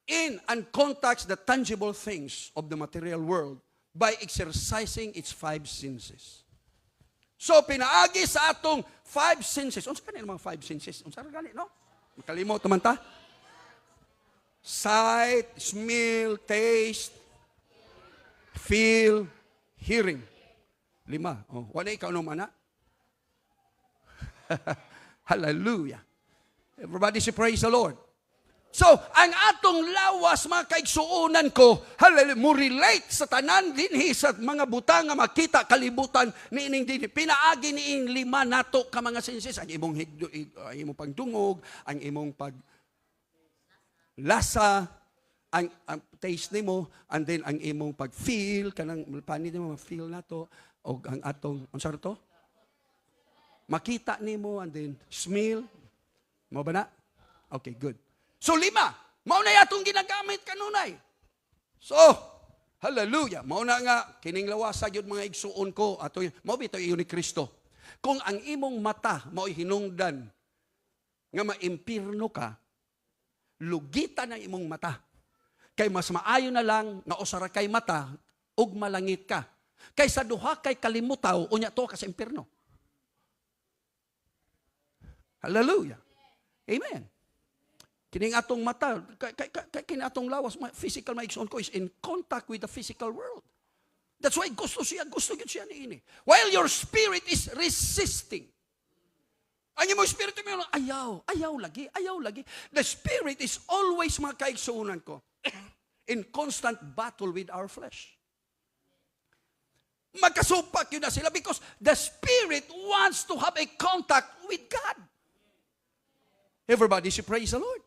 in and contacts the tangible things of the material world by exercising its five senses. So, pinaagi sa atong five senses. Unsa kanil mga five senses? Unsa gani, no? Makalimot naman ta? Sight, smell, taste, feel, hearing. 5. Oh, wala ikaw naman na? Hallelujah. Everybody say praise the Lord. So, ang atong lawas, mga kaigsuonan ko, hallelujah, mo relate sa tanan dinhi sa mga butang nga makita kalibutan niining dinhi. Pinaagi niing 5 nato ka mga senses, ang imong ang imong pagdungog, ang imong lasa, ang taste nimo, and then ang imong pag-feel, kanang pani nimo ma-feel nato, o ang atong, unsa to? Makita nimo, and then smell. Mo ba na? Okay, good. So 5, mao na atong ginagamit kanunay. So, hallelujah. Mao na nga kining lawasa gyud mga igsuon ko ato mao bitaw iyon ni Kristo. Kung ang imong mata mao hinungdan nga maimpirno ka, lugitan ang imong mata. Kay mas maayo na lang nga usara kay mata ug malangit ka. Kay sa duha kay kalimutaw unya to ka sa impirno. Hallelujah. Amen. Kining atong mata, kining atong lawas, physical maigsoon ko is in contact with the physical world. That's why gusto yun siya niini. While your spirit is resisting. Ang imong spirit mo, ayaw lagi. The spirit is always mga kaigsuunan ko in constant battle with our flesh. Magkasupak yun na sila because the spirit wants to have a contact with God. Everybody should praise the Lord.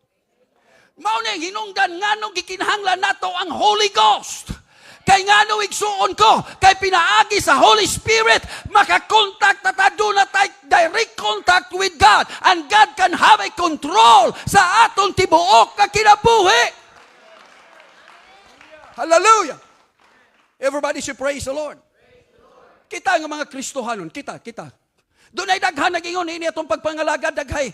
Mao na hinungdan nganong gikinahanglan nato ang Holy Ghost. Kay ngano igsuon ko, kay pinaagi sa Holy Spirit, makakontact na doon na tayo direct contact with God. And God can have a control sa atong tibuok na kinabuhi. Hallelujah. Everybody should praise the Lord. Kita nga mga Kristohanon, kita. Doon ay daghan nag-ingon ini atong pagpangalaga daghay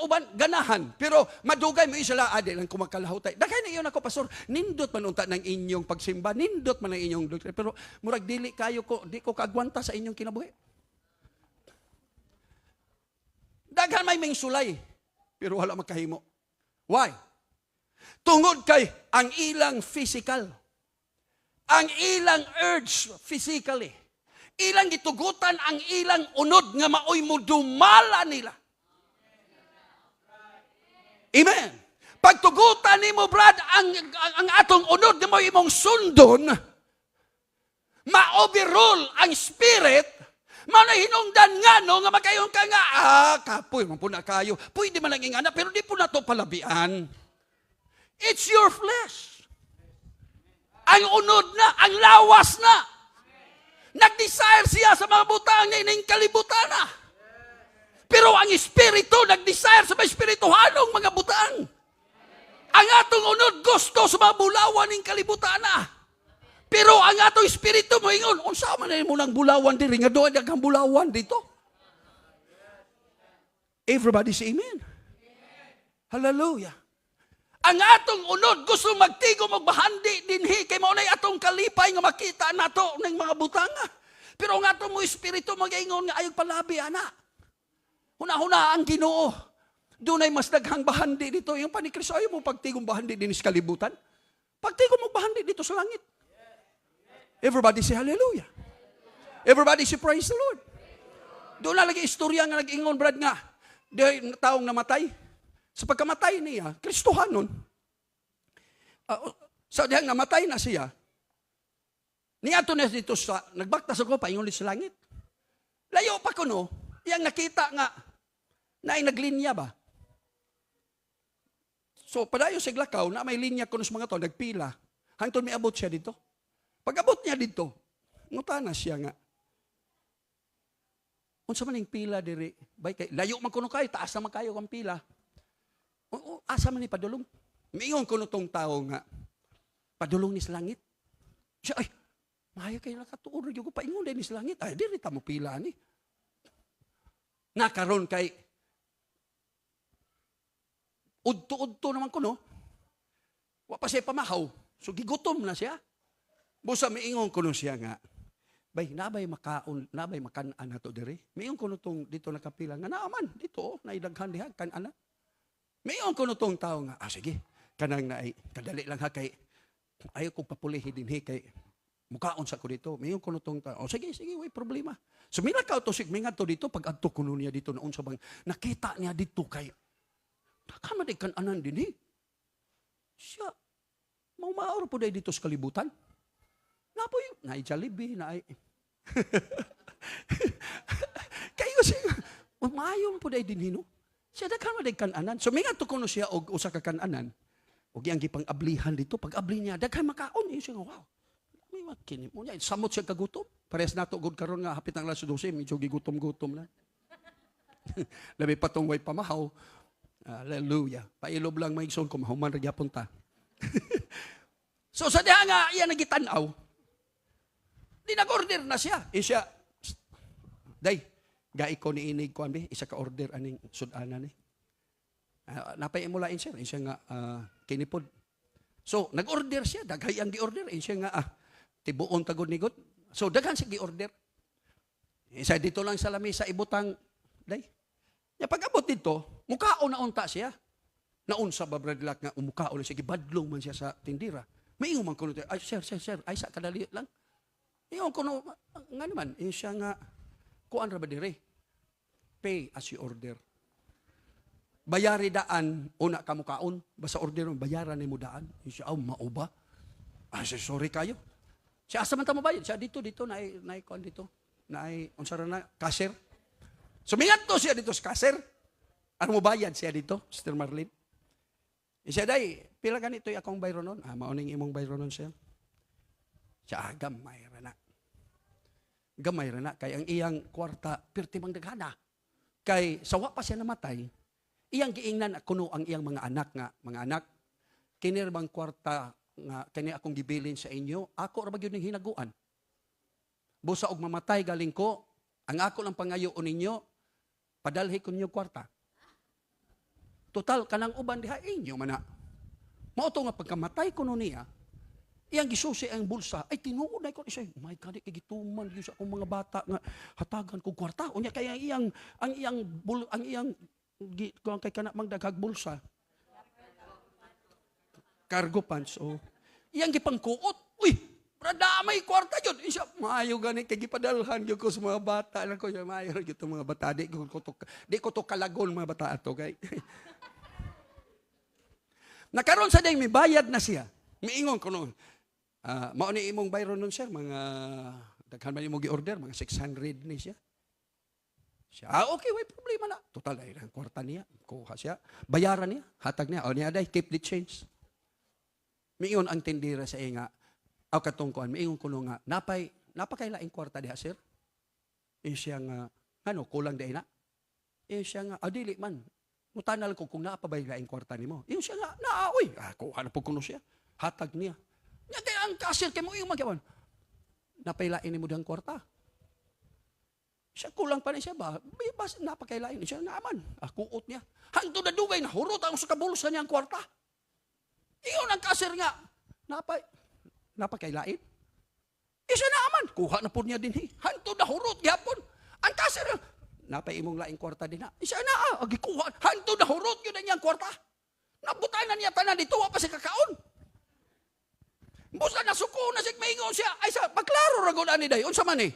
uban ganahan pero madugay mo sila ade lang kumakalahutay daghay na iyon ako pastor nindot man unta ng inyong pagsimba nindot man ang inyong doktrina pero murag dili kayo ko di ko kaagwanta sa inyong kinabuhi daghan may mingsulay pero wala makahimo why tungod kay ang ilang physical ang ilang urge physically ilang gitugutan ang ilang unod nga maoy mo dumala nila. Amen. Pagtugutan nimo Brad ang atong unod nga maoy imong sundon, ma-overrule ang spirit, manahinungdan nga no nga makayon ka nga kapoy man po na kayo. Pwede man lang ingana pero di po na to palabian. It's your flesh. Ang unod na, ang lawas na. Nag-desire siya sa mga butang na ining kalibutan na. Pero ang espiritu, nag-desire sa mga espirituhanong mga butang. Ang atong unod gusto sa mga bulawan ng kalibutan na. Pero ang atong espiritu mo ingon, unsa man na mo ng bulawan diri nga doon daghang bulawan dito. Everybody say amen. Hallelujah. Ang atong unod gusto magtigo magbahandi dinhi kay mao nay atong kalipay nga makita nato ng mga butanga. Pero ang atong mo espiritu magaingon nga ayog palabi ana. Huna-huna ang Ginoo. Dunay mas daghang bahandi dito yung pa ni Kristo ayo mo pagtigong bahandi din sa kalibutan. Pagtigong mo bahandi dito sa langit. Everybody say hallelujah. Everybody say praise the Lord. Doon na lagi istorya nga nag-ingon Brad nga di taong namatay. Sa pagkamatay niya, Kristohanon, sa dihang namatay na siya, niyato na dito sa, nagbaktas ako, paingon sa langit. Layo pa ko no, iyang nakita nga, na ay naglinya ba? So, padayo sa Glakaw, na may linya ko sa mga to, nagpila, hangtod may abot siya dito. Pag abot niya dito, ngutana siya nga, unsa man yung pila diri, bay kay, layo man kuno kayo, taas naman kayo ang pila. Asa man ni padulong? Miingon ko tong tao nga, padulong ni sa langit. Siya, ay, mahaya kayo nakatuon, yung paingon din ni sa langit. Ay, di rita mo pila ni. Nakaroon kay, udto-udto naman ko, no? Wapa siya pamahaw. So, gigutom na siya. Busa, miingon ko siya nga, bay, nabay makaon, nabay makanaan na to diri. Miingon ko tong dito nakapila, nga naaman, dito, naidaghan diha, kanana. Mayon ko tong tao nga, sige, kanang na ay, kadali lang ha kay, ayaw kong papulihin din kay, mukaon sa ko dito. Mayon ko tong tao, sige, way problema. So, minakaw to, mingat to dito, pag adto ko niya dito, naon sa bang, nakita niya dito kay, nakamadig kananan din siya, maumaor po dahil dito sa kalibutan. Napoy, naay Jollibee, naay, kayo siya, mayon po dahil din siya daghan madig kananan. So mingat to kuno siya og usa ka kananan. Og iyang gipang-ablihan dito, pag abli niya daghan makaon siya nga wow. May makini mo niya samot siya kagutom. Pares nato gud karon nga hapit ang alas 12, medyo gigutom-gutom na. Labi pa tong way pamahaw. Hallelujah. Pailob lang maigsoon ko mahuman ra gyapon ta. So sa diha nga iya nagitan-aw. Di nag-order na siya. Siya day gai ko ni inig ko ambi isa ka order aning sudana ni. Napay imulain siya, siya nga kinipod. So nag-order siya, daghay ang gi-order, siya nga tibuon tagod nigot. So daghan siya gi-order. Isa dito lang sa lamesa ibutang day. Ya pag-abot dito, mukaon na unta siya. Naunsa ba bradlak nga umukaon siya gibadlong man siya sa tindira. Maingon man kuno ay sir, ay sa kadali lang. Ingon kuno nga naman, siya nga kuan ra ba dire? Pay as you order. Bayari daan, una ka mukaon, basta order mo, bayaran ni mo daan. Siya, mao ba? Sorry kayo. Siya, asa man ta mo bayad? Siya, dito, naay kuan dito. Naay, unsara na, cashier. Sumingat to siya dito sa cashier. Ano mo bayad siya dito, Sister Marlene? Siya, day, pila ganito yung akong bayro nun? Mauning imong bayro nun siya. Siya, gamay ra na. Gamay ra na, kay ang iyang kwarta, pirti mang daghana. Kay sawa pa siya namatay, iyang giingnan kuno ang iyang mga anak, kini ra bang kwarta nga kani akong gibilin sa inyo, ako ra ba gyud ning hinaguan. Busa og mamatay galing ko, ang ako lang pangayoon ninyo, padalhi ko ninyo kwarta. Total kanang uban diha inyo man na. Mao to nga pagkamatay kuno niya, iyang gisusi ang bulsa, ay tinuod na ko siya, oh my God, igituman gyud sa akong mga bata nga hatagan ko kwarta. Unya kaya ang iyang kay kana magdaghag bulsa. Cargo pants, oh. Iyang gipangkuot. Uy, damay kwarta yun. Siya, maayo gani, kay gipadalhan yun ko sa mga bata. Alam ko, maayo yun mga bata. Di ko to kalagon mga bata ato, kay. Nakaroon sa day, may bayad na siya. Miingon ko noon. Mauni imong bayro nun siya, mga, daghan man imong gi-order, mga 600 ni siya. Siya, okay, may problema na. Total, ay ang kwarta niya. Kuha siya. Bayaran niya. Hatag niya. O niya, day, keep the change. Miingon ang tindira sa inga. Aw katungkuan, miingon ko nga, napakailaing kwarta diha, sir? Siya nga, kulang di na? Siya nga, dili man. Mutanal ko kung naapabailaing kwarta ni mo. Siya nga, naaoy. Kuha na po kuno siya. Hatag niya. Nga kaya ang kasir kay mo yung magyawan. Napailain ni mo dihang kwarta. Siya kulang pa rin siya ba? Bas, napakailain siya naman. Kuot niya. Hangtod na dugay na hurot ang sa kabulsa niya ang kwarta. Iyon ang kasir nga. Napakailain. Siya naman. Kuha na po niya din. Hangtod na hurot yapon. Ang kasir nga. Napaimong laing kwarta din na. Siya na. Agikuha. Hangtod na hurot yun na niya ang kwarta. Nabutan na niya tanan dito. Pa si kakaon. Busa na suko na siya. Maingon siya. Ay sa pagklaro ragon ani day. Unsa man eh.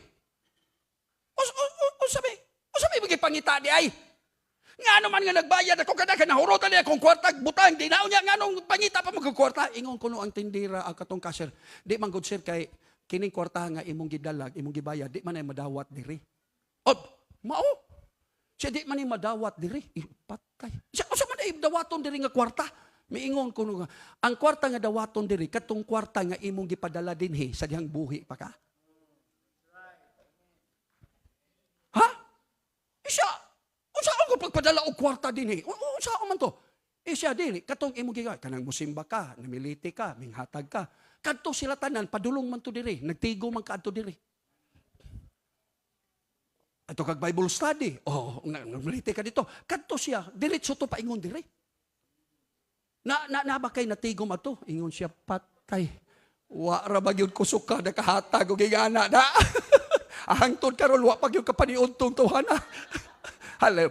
Usabi magipangita di ay. Nga naman nga nagbayad ako kada ka nahurotan niya akong kwarta butang di na unya nga nung pangita pa magkwarta ingon kuno ang tindira ang katong cashier di man good sir kay kining kwarta nga imong gidalag imong gibayad di man ay madawat diri. Mao. Siya di man ay madawat diri. Patay. Siya usa man ay dawaton diri nga kwarta. Miingon kuno nga ang kwarta nga dawaton diri katong kwarta nga imong gipadala dinhi sa dihang buhi pa ka. Ha? Siya, saan ko pagpadala o kwarta din eh? Saan man to? Siya din eh, katong imong gigay, kanang musimba ka, namiliti ka, minghatag ka. Kadto sila tanan, padulong man to diri, nagtigo man ka adto diri. Ato kag Bible study, namiliti ka dito, kadto siya, diretso to paingon diri. Na ba kay natigom ato? Ingon siya, patay. Wa ra ba gyud kusok ka nakahatag og gigana na. Ahangtod karon wa pag yung kapaniuntong tuhana.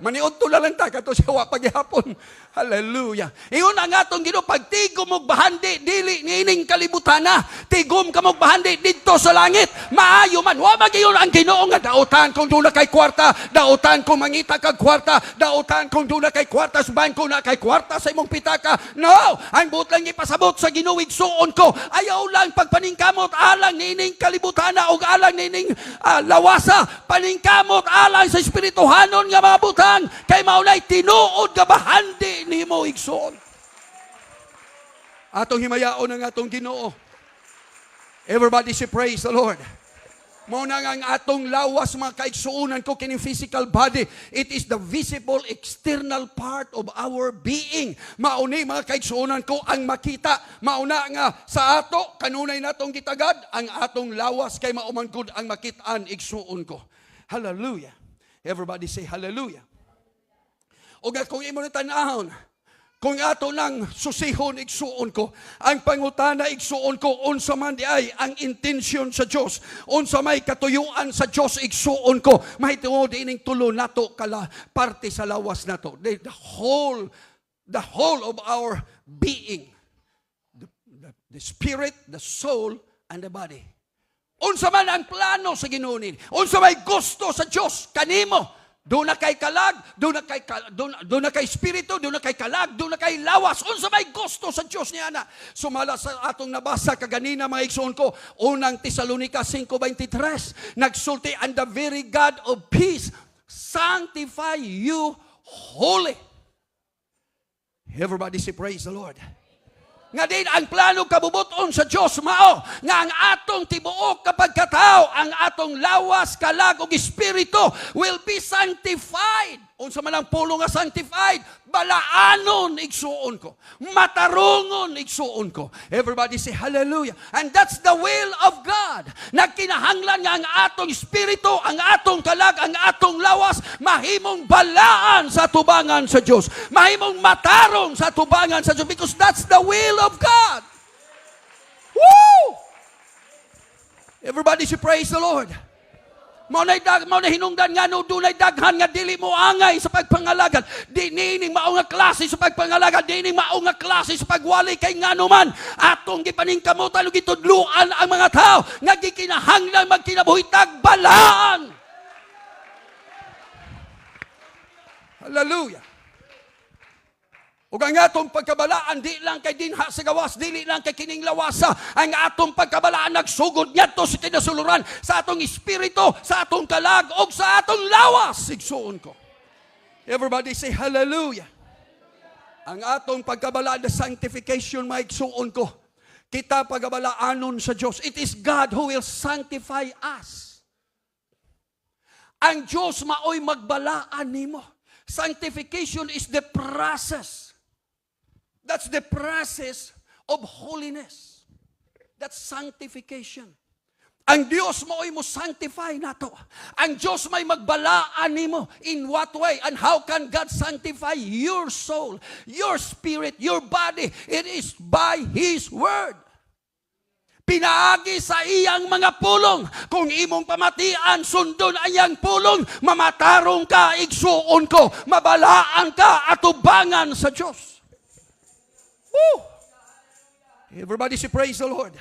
Maniunto na lang ta kato siya wa paghihapon. Hallelujah. Iyon ang atong Ginoo pagtigom og bahandi dili niining kalibutan na. Tigom ka mog bahandi didto sa langit. Maayo man wa magiyon ang Ginoo nga dautan kung dula kay kwarta, dautan kung mangita kag kwarta, dautan kung dula kay kwarta sa bangko na kay kwarta sa imong pitaka. No, ang buot lang ipasabot sa Ginoo igsuon ko. Ayaw lang pagpaningkamot alang niining kalibutan na og alang niining lawasa, paningkamot alang sa espirituhanon nga mga butang kay maunay tinuod nga bahandi nimo igsoon. Atong himayaon ang atong Ginoo. Everybody say praise the Lord. Mao na nga ang atong lawas mga kaigsuonan ko kining physical body. It is the visible external part of our being. Mauni mga kaigsuonan ko ang makita. Mauna nga sa ato kanunay natong gitagad ang atong lawas kay mauman gud ang makitaan igsuon ko. Hallelujah. Everybody say hallelujah. O nga kung imo tanahon, kung ato nang susihon igsuon ko, ang pangutana igsuon ko, unsa man di ay ang intensyon sa Dios, unsa may katuyuan sa Dios igsuon ko, mahitungod ining tulo nato kala parte sa lawas nato. The whole of our being, the spirit, the soul, and the body. Unsa man ang plano sa Ginoo nini. Unsa may gusto sa Dios kanimo. Doon na kay kalag, doon na kay espiritu, doon na kay kalag, doon na kay lawas. Unsa may gusto sa Dios niya na. Sumala sa atong nabasa kaganina mga igsoon ko, unang Tesalonica 5:23, nagsulti, and the very God of peace sanctify you holy. Everybody say praise the Lord. Nga din ang plano kabubuton sa Dios mao nga ang atong tibuok kapag katao, ang atong lawas, kalag ug espiritu will be sanctified. Unsa man ang pulo nga sanctified, balaanon igsuon ko, matarungon igsuon ko. Everybody say hallelujah. And that's the will of God. Nagkinahanglan nga ang atong espiritu, ang atong kalag, ang atong lawas mahimong balaan sa tubangan sa Dios, mahimong matarong sa tubangan sa Dios, because that's the will of God. Woo! Everybody should praise the Lord. Mao na hinungdan nga no dunay daghan nga dili mo angay sa pagpangalagad. Di nining mao nga klase sa pagpangalagad, di nining mao nga klase sa pagwali kay nganuman atong gipaningkamutan ug gitudluan ang mga tao nga gikinahanglan magkinabuhi tagbalaan. Hallelujah. Ug ang atong pagkabalaan di lang kay dinha sa gawas, dili lang kay kining lawasa. Ang atong pagkabalaan nagsugod ngadto sa kinasuluran, sa atong espiritu, sa atong kalag ug sa atong lawas. Igsuon ko. Everybody say hallelujah. Ang atong pagkabalaan na sanctification maigsuon ko. Kita pagabalaanon sa Dios. It is God who will sanctify us. Ang Dios maoy magbalaan nimo. Sanctification is the process. That's the process of holiness. That's sanctification. Ang Diyos mo ay mo sanctify nato. Ang Diyos may magbalaan nimo. In what way? And how can God sanctify your soul, your spirit, your body? It is by His Word. Pinaagi sa iyang mga pulong. Kung imong pamatian, sundon ayang pulong, mamatarong ka, igsuon ko, mabalaan ka, atubangan sa Diyos. Woo! Everybody say praise the Lord.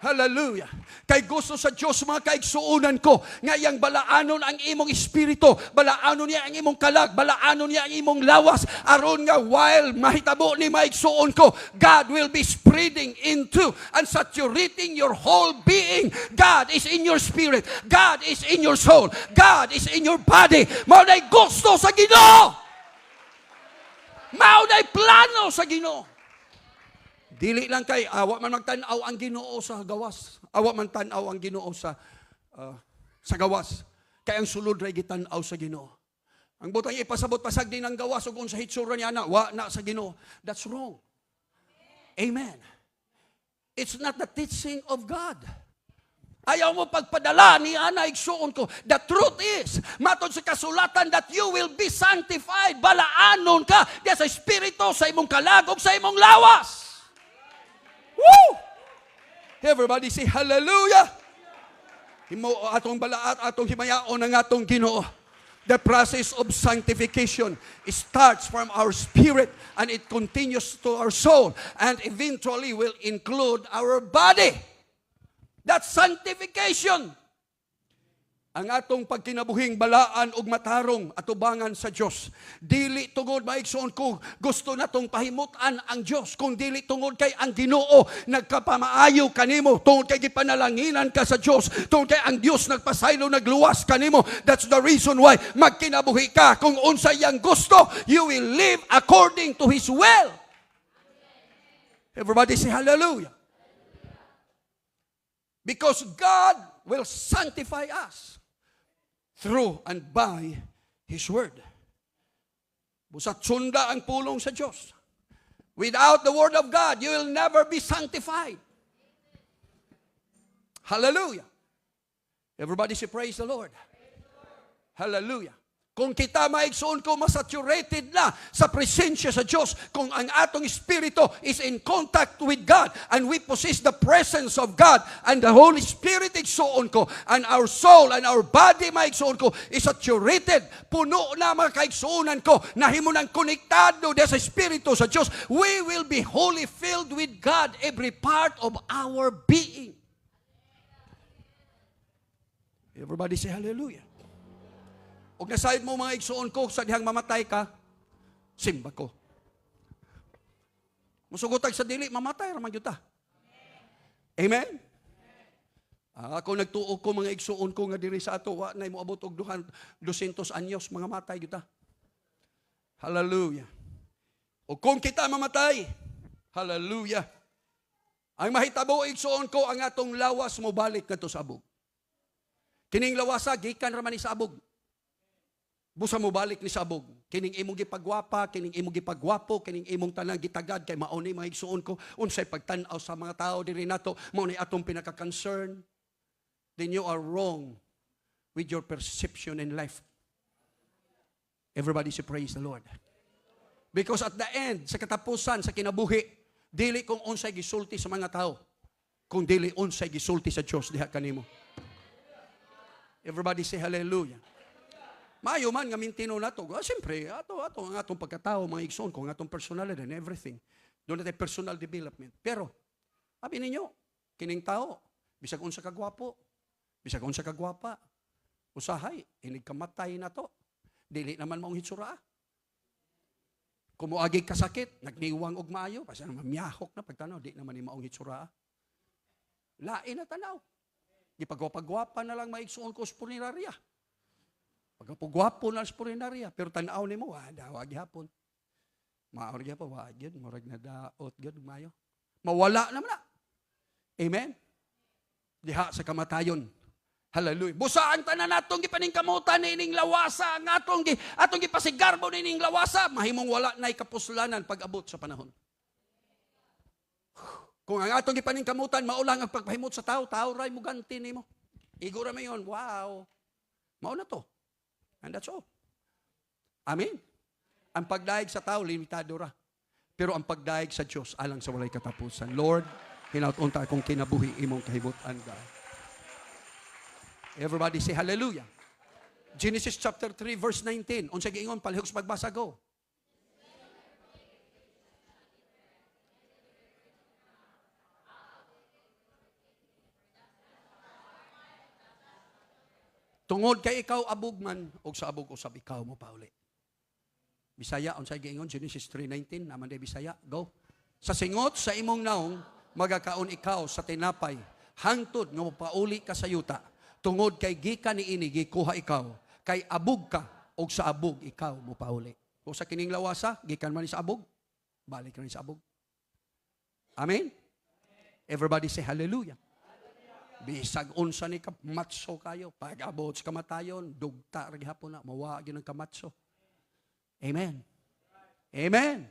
Hallelujah. Kay gusto sa Diyos mga kaigsuunan ko, ngayang balaanon ang imong espiritu, balaanon niya ang imong kalag, balaanon niya ang imong lawas, aron nga while mahitabo ni maigsuon ko, God will be spreading into and saturating your whole being. God is in your spirit. God is in your soul. God is in your body. Maunay gusto sa Ginoo. Maunay plano sa Ginoo. Dili lang kay awa man magtan-aw ang Ginoo sa gawas. Awa man tan-aw ang Ginoo sa gawas. Kay ang sulod ray gitan-aw sa Ginoo. Ang butang ipasabot pasag din ang gawas ug unsa hitsura niya na wa na sa Ginoo. That's wrong. Amen. It's not the teaching of God. Ayaw mo pagpadala ni ana igsuon ko. The truth is, matod sa kasulatan that you will be sanctified. Balaanon ka sa espiritu, sa imong kalagog, sa imong lawas. Woo! Everybody say hallelujah. Himo atong balaat, atong himayaon ang atong Ginoo. The process of sanctification starts from our spirit and it continues to our soul and eventually will include our body. That's sanctification. Ang atong pagkinabuhing balaan ug matarong atubangan sa Dios. Dili tungod maigsoon ko gusto natong pahimutan ang Dios, kung dili tungod kay ang Ginoo nagkapamaayo kanimo, tungod kay gipanalanginan ka sa Dios, tungod kay ang Dios nagpasaylo nagluwas kanimo. That's the reason why magkinabuhi ka kung unsa iyang gusto. You will live according to His will. Everybody say hallelujah. Because God will sanctify us through and by His Word. Busat sunda ang pulong sa Diyos. Without the Word of God, you will never be sanctified. Hallelujah. Everybody say praise the Lord. Hallelujah. Kung kita maigsoon ko, masaturated na sa presensya sa Diyos, kung ang atong espiritu is in contact with God, and we possess the presence of God, and the Holy Spirit igsoon ko, and our soul and our body maigsoon ko, is saturated, puno na mga kaigsuunan ko, nahimo ng konektado sa espiritu sa Diyos, we will be wholly filled with God, every part of our being. Everybody say hallelujah. Og nasayod mo mga igsuon ko, sa dihang mamatay ka, simba ko. Musugotag sa dili, mamatay raman yuta. Amen? Ako nagtuo ko mga igsuon ko nga diri sa ato, wa na mo abot og 200 anyos, mga matay yuta. Hallelujah. O kung kita mamatay, hallelujah. Ang mahitabo igsuon ko, ang atong lawas mo balik kadto sa abog. Kining lawasa, gikan raman ni sa abog. Busa mo balik ni sabog. Kining imong gipagwapa, kining imong gipagwapo, kining imong tanang gitagad kay mao ni mga igsuon ko unsay pagtan-aw sa mga tao diri nato, mao ni atong pinaka-concern. Then you are wrong with your perception in life. Everybody say praise the Lord. Because at the end, sa katapusan, sa kinabuhi, dili kung unsay gisulti sa mga tao, kung dili unsay gisulti sa Dios diha kanimo. Everybody say hallelujah. Maayo man nga mintino nato. Siyempre, ato ang atong pagkatao, mga igsoon ko, ang atong personality and everything. Doon natin personal development. Pero, sabi ninyo, kining tao, bisag unsa kagwapo, bisag unsa kagwapa, usahay, inig kamatay na to. Dili naman maong hitsura. Kumuagi kasakit, nagniwang og maayo, kasi naman miyahok na pagtanaw, di naman ni maong hitsura. Lain na tanaw. Gipagwapa-gwapa na lang maigsuon ko sa punerarya. Pagkapugwapo na sa punerarya, pero tanaw ni mo, wag hapon. Maorya pa, wag yun, murag na daot, gud maayo. Mawala naman na. Amen? Diha sa kamatayon. Hallelujah. Busa ang tanan natong gipaningkamutan nining lawasa, ang atong gipasigarbo nining lawasa, mahimong wala na'y kapuslanan pag-abot sa panahon. Kung ang atong gipaningkamutan maulang ang pagpahimot sa tao, tao ray mo ganti nimo. Igura mo yon, wow. Mao na to. And that's all. Amen. Ang pagdaig sa tao limitado ra. Pero ang pagdaig sa Dios alang sa walay katapusan. Lord, hinaut-unta akong kinabuhi imong kahibutan God. Everybody say hallelujah. Genesis chapter 3 verse 19. Unsa giingon palihog sa pagbasa go. Tungod kay ikaw abog man og sa abog usab ikaw mo pauli. Bisaya unsa giingon Genesis 3:19 naman day Bisaya go. Sa singot sa imong naong magakaon ikaw sa tinapay hangtod nga mopauli ka sa yuta. Tungod kay gikan niini gikuha ikaw, kay abog ka og sa abog ikaw mo pauli. Kung sa kining lawasa, gikan man ni sa abog, balik na ni sa abog. Amen? Everybody say hallelujah. Bisag unsa ni kamatso kayo, pag-abot sa kamatayon, dugta ra gihapon na, mawa gyud ang kamatso. Amen. Amen.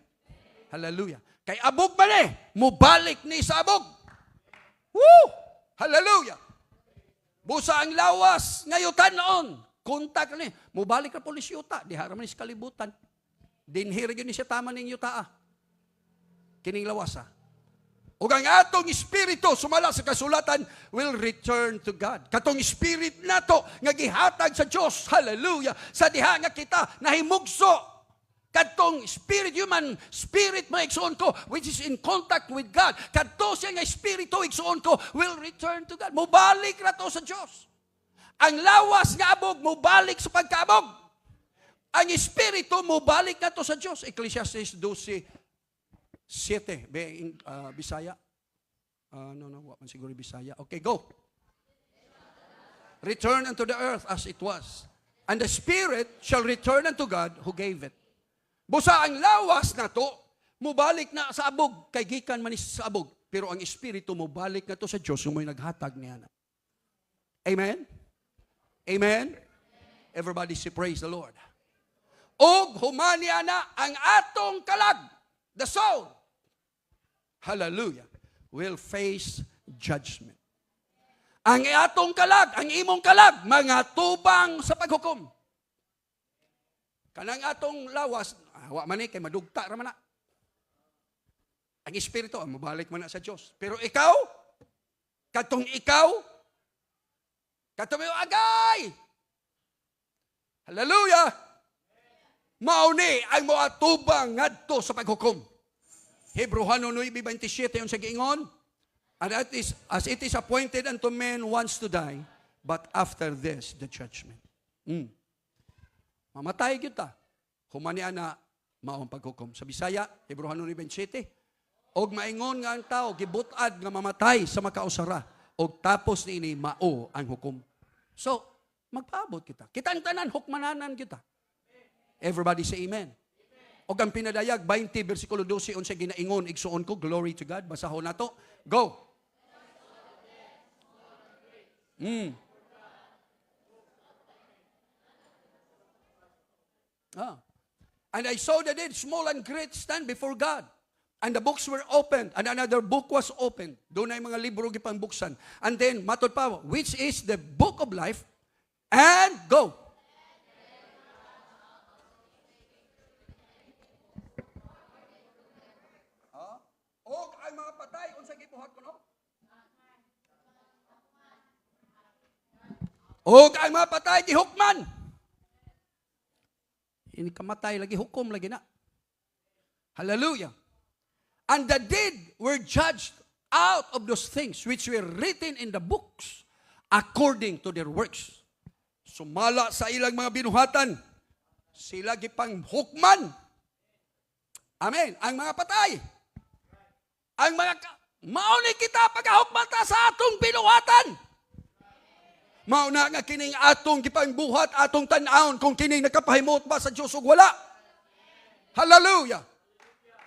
Hallelujah. Kay abog man mubalik ni sa abog. Woo! Hallelujah. Busa ang lawas ngayutan noon. Kontak ni, mubalik ka pulis yuta, di haraman ni sa kalibutan. Dinhir yun ni siya tama ning yuta. Kining lawasa. Ug ang atong espiritu sumala sa kasulatan will return to God. Katong spirit nato nga gihatag sa Dios. Hallelujah. Sa diha nga kita nahimugso. Katong spirit, human spirit maigsuon ko, which is in contact with God. Kadto siya nga espiritu igsuon ko will return to God. Mubalik na to sa Dios. Ang lawas nga abog mubalik sa pagkaabog. Ang espiritu mubalik na to sa Dios. Ecclesiastes 12:7. Bisaya. No, man siguro Bisaya. Okay, go. Return unto the earth as it was. And the spirit shall return unto God who gave it. Busa ang lawas na to, mubalik na sa abog, kay gikan man sa abog. Pero ang espiritu mubalik na to sa Diyos, yung may naghatag niya na. Amen? Amen? Everybody say praise the Lord. Og humaniya na ang atong kalag, the soul, hallelujah, will face judgment. Ang atong kalag, ang imong kalag, mga tubang sa paghukom. Kanang atong lawas, wa man kay madugta ra man na. Ang espiritu mabalik man na sa Dios. Pero ikaw, katong mo agay. Hallelujah. Mauni ang mga tubang ngadto sa paghukom. Hebreano 9:27 unsa giingon? And that is as it is appointed unto men once to die, but after this the judgment. Mamatay gyud ta. Humanian na maong paghukom. Sa Bisaya, Hebreano 9:27, og maingon nga ang tao gibutad nga mamatay sa makausara, og tapos niini mao ang hukom. So, magpaabot kita. Kitang tanan hukmananan kita. Everybody say amen. Og ang pinadayag 20 bersikulo 12 unsa ginaingon igsuon ko, glory to God. Basahon nato. Go. And I saw the dead, small and great, stand before God. And the books were opened, and another book was opened. Doon ay mga libro gipangbuksan. And then, matod pa, which is the book of life, and go. Og ang mga patay, unsa gibuhat ko no? O ang mga patay, gihukman. Hindi kamatay, lagi hukom, lagi na. Hallelujah. And the dead were judged out of those things which were written in the books according to their works. Sumala sa ilang mga binuhatan, sila gipang hukman. Amen. Ang mga patay. Ang mga mauni kita pagahukman ta sa atong binuhatan. Mauna nga kining atong gipangbuhat, atong tan-aon kung kining nakapahimot ba sa Dios ug wala. Hallelujah.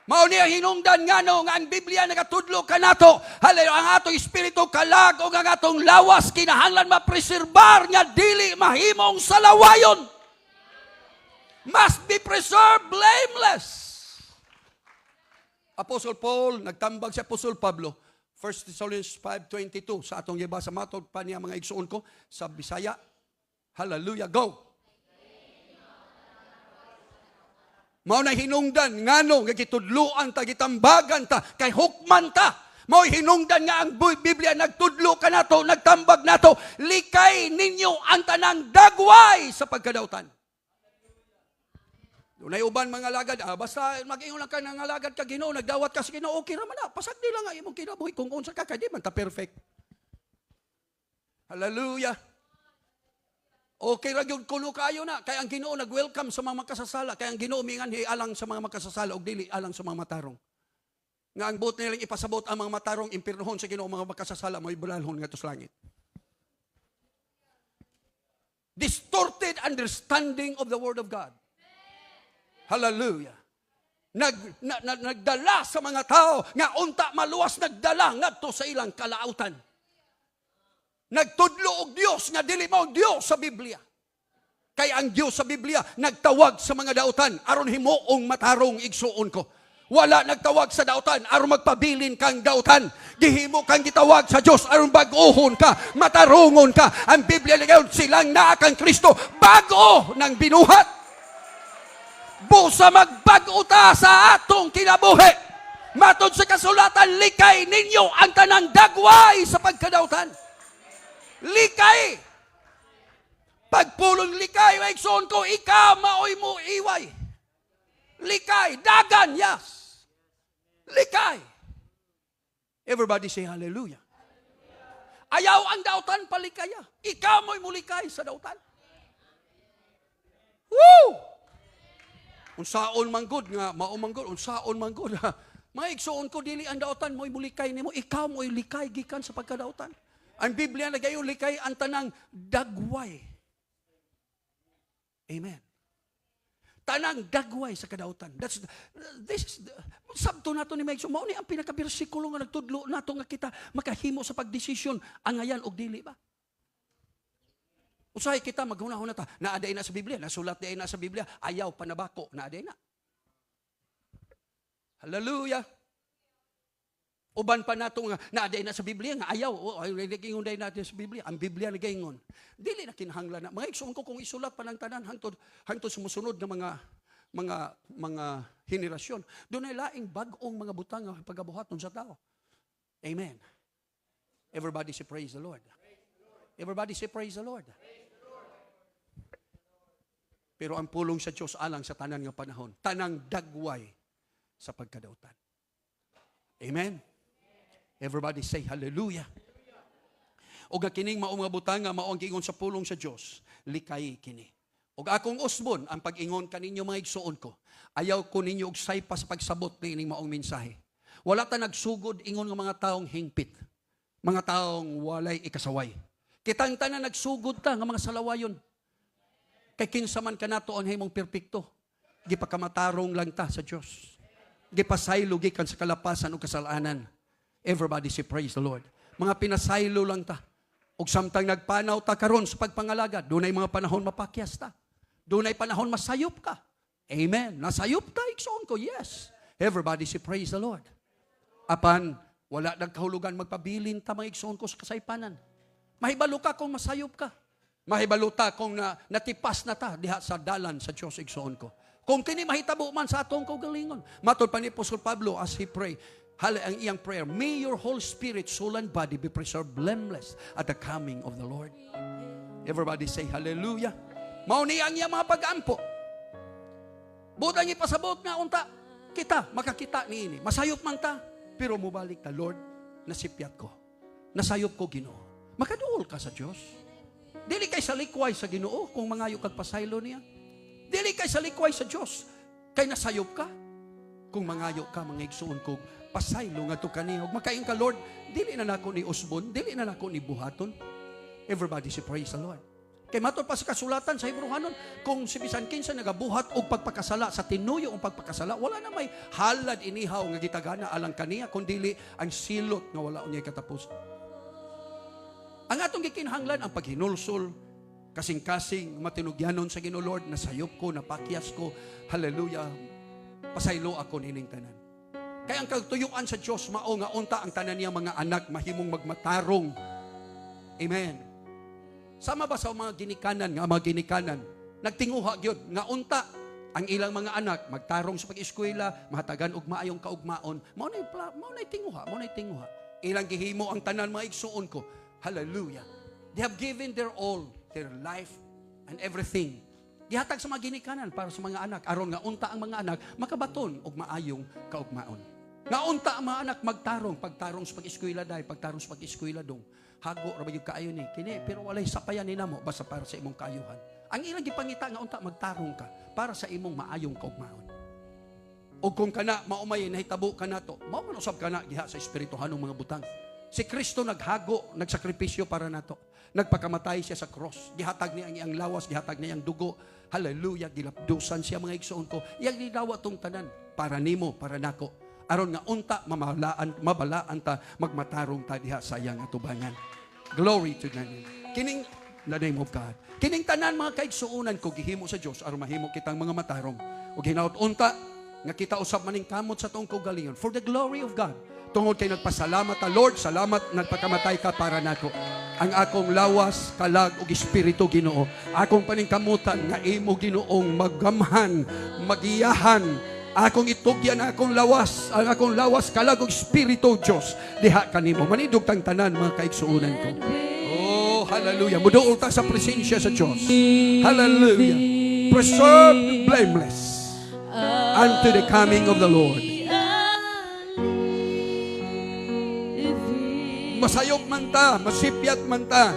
Mauni ang hinungdan nga no nga ang Biblia nagatudlo kanato. Hallelujah, ang atong espiritu kalag o ang atong lawas kinahanglan mapreserbar nga dili mahimong salawayon. Must be preserved blameless. Apostle Paul, nagtambag si Apostle Pablo, 1 Thessalonians 5:22, sa atong gibasa matod pa niya mga igsuon ko sa Bisaya. Hallelujah, go. Mao na hinungdan ngano nga gitudloan ta, gitambagan ta, kay hukman ta. Mao hinungdan nga ang Biblia nagtudlo kanato, nagtambag nato, likay ninyo ang tanang dagway sa pagkadautan. Dunay uban mga lagad, basta mag-ingon lang ka ng lagad ka Ginoo, nagdawat ka sa Ginoo, okay ra man na. Pasagdi lang nga imong kinabuhi kung unsa ka kay di man ta perfect. Hallelujah. Okay ra gyud kuno kayo na kay ang Ginoo nag-welcome sa mga makasasala, kay ang Ginoo mingan alang sa mga makasasala ug dili alang sa mga matarong. Nga ang buot nilang ipasabot ang mga matarong impirnohon sa Ginoo mga makasasala mo'y bulalhon ngadto sa langit. Distorted understanding of the Word of God. Hallelujah. Nagdala sa mga tao nga unta maluwas nagdala ngadto sa ilang kalautan. Nagtudlo og Dios nga dili mao Dios sa Biblia. Kay ang Dios sa Biblia nagtawag sa mga dautan aron himuong matarong igsuon ko. Wala nagtawag sa dautan aron magpabilin kang dautan. Gihimo kang gitawag sa Dios aron bag-ohon ka, matarungon ka. Ang Biblia ligayon silang naa kang Kristo bag-o nang binuhat. Busa magbago ta sa atong kinabuhi. Matod sa kasulatan, likay ninyo ang tanang dagway sa pagkadautan. Likay. Pagpulong likay, maigsoon ko, ikaw maoy mo iway. Likay. Dagan, yes. Likay. Everybody say hallelujah. Ayaw ang dautan palikaya. Ikaw mo'y mulikay sa dautan. Woo! Unsaon man gud nga mao man gud, unsaon man gud. Mga igsuon ko dili ang dautan mo'y mulikay nimo, ikaw mo'y likay gikan sa pagkadautan. Ang Biblia nagayon likay ang tanang dagway. Amen. Tanang dagway sa kadautan. Sabto nato ni Mike. So, mao ni ang pinaka-bersikulo nga nagtudlo nato nga kita makahimo sa pagdesisyon angayan og dili ba? Usahay kita maghunahon na ta, naaday na sa Biblia, nasulat di ay na sa Biblia, ayaw panabako, naaday na. Hallelujah. Uban pa nato nga naaday na sa Biblia nga ayaw, nagingon day natin sa Biblia, ang Biblia nagingon. Dili na kinahanglan na. Mga igsuon ko kung isulat pa ng tanan hangtod sumusunod na mga henerasyon. Doon ay laing bag-ong mga butang nga pagabuhaton sa tao. Amen. Everybody say praise the Lord. Everybody say praise the Lord. Pero ang pulong sa Diyos alang sa tanan nga panahon, tanang dagway sa pagkadautan. Amen. Everybody say hallelujah. O nga kining mao nga butang nga mao ang giingon sa pulong sa Dios, likay kini. O akong usbon ang pag-ingon kaninyo mga igsuon ko. Ayaw ko ninyo og saypa sa pagsabot niining maong mensahe. Wala ta nagsugod ingon nga mga taong hingpit. Mga taong walay ikasaway. Kitang tanan nagsugod ta nga mga salawayon. Kay kinsa man kanato ang himong perpekto. Gipakamatarong lang ta sa Dios. Gipasaylo gikan sa kalapasan o kasalanan. Everybody say praise the Lord. Mga pinasaylo lang ta. Og samtang nagpanaw ta karon sa pagpangalagad, dunay mga panahon mapakyas ta. Dunay panahon masayop ka. Amen. Nasayop ta, igsoon ko, yes. Everybody say praise the Lord. Apan, wala nagkahulugan magpabilin ta mga igsoon ko sa kasaypanan. Mahibalo ka kung masayop ka. Mahibalo ta kung natipas na ta diha sa dalan sa Diyos igsoon ko. Kung kini mahitabo man sa atong kaugalingon. Matod pa ni Apostol Pablo as he pray, ang iyang prayer, may your whole spirit, soul, and body be preserved blameless at the coming of the Lord. Everybody say hallelujah. Mao ni ang iya mga pag-ampo. Budang ipasabot nga unta, kita, makakita ni ini. Masayop man ta, pero mubalik ta, Lord, nasipyat ko. Nasayop ko, Ginoo. Makaduol ka sa Diyos. Dili kay sa likway sa Ginoo kung mangayo kag pasaylo niya. Dili kay sa likway sa Diyos kay nasayop ka. Kung mangayo ka, mga igsuon ko, pasaylo nga to kanihog. Makain ka, Lord, dili na nako ni usbon, dili na nako ni buhaton. Everybody say praise the Lord. Kay matod pa sa kasulatan sa Hebrewanon, kung si bisan kinsa nagabuhat og pagpakasala sa tinuyo ang pagpakasala, wala na may halad inihaw nga gitagana alang kaniya kundi ang silot nga wala unya katapos. Ang atong gikinahanglan ang paghinulsol, kasing-kasing matinugyanon sa Ginoo, Lord, nasayop ko, napakyas ko, hallelujah, pasaylo ako nining tanan. Kaya ang kagtuyuan sa Dios mao nga unta ang tanan niya mga anak mahimong magmatarong. Amen. Sama ba sa mga ginikanan, nagtinguha gyud nga unta ang ilang mga anak magtarong sa pag-eskwela, mahatagan og maayong kaugmaon. Mao na tinguha. Ilang gihimo ang tanan mga igsuon ko. Hallelujah. They have given their all, their life and everything. Gihatag sa mga ginikanan para sa mga anak aron nga unta ang mga anak makabaton og maayong kaugmaon. Nga unta ang mga anak pagtarong sa pag-eskwela pagtarong sa pag-eskwela dong. Hago ra ba yung kaayo ni kini pero walay sapayan ni namo basta para sa imong kaayuhan. Ang ilang gipangita nga unta magtarong ka para sa imong maayong kaugmaon. O kung kana maumay nahitabo kanato, mao man usab kana diha sa espirituhanong mga butang. Si Kristo naghago, nagsakripisyo para nato. Nagpakamatay siya sa cross. Gihatag niya ang iyang lawas, gihatag niya ang dugo. Hallelujah, gilapdusan siya mga igsoon ko. Iyang gidawa tong tanan para nimo, para nako. Aron nga unta mabalaan ta magmatarong ta diha sa iyang atubangan. Glory to the name. Kining the name of God. Kining tanan mga kaigsuonan ko gihimo sa Dios aron mahimo kitang mga matarong. Ug hinaut unta nga kita usab maning kamot sa tuong kaugalingon for the glory of God. Tungod kay nagpasalamat ta Lord, salamat nagpakamatay ka para nako. Ang akong lawas, kalag ug espiritu Ginoo. Akong paningkamutan nga imo Ginoong maggamhan, magiyahan. Akong itugyan akong lawas, ang akong lawas kalag ug espiritu Dios diha kanimo. Manidog tang tanan mga kaigsuonan ko. Oh, hallelujah. Muduol ta sa presensya sa Dios. Hallelujah. Preserved blameless unto the coming of the Lord. Masayop man ta, masipyat man ta.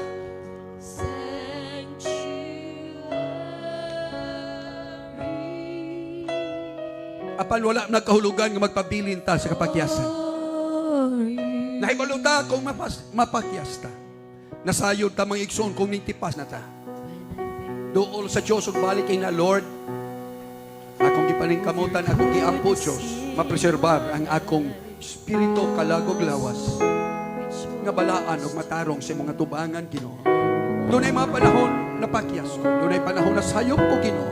Apan wala nagkahulugan nga magpabilin ta sa kapakyasan. Nahibalo ta kung mapakyas ta. Nasayod ta mga igsoon kung nintipas na ta. Dool sa Diyos ug balik kay na Lord. Akong gipaningkamutan, akong giampo Diyos, mapreserbar ang akong espiritu kalagog lawas. Nga balaan ug matarong sa mga tubangan Ginoo. Dunay mga panahon na pakyas ko. Dunay panahon na sayop ko Ginoo.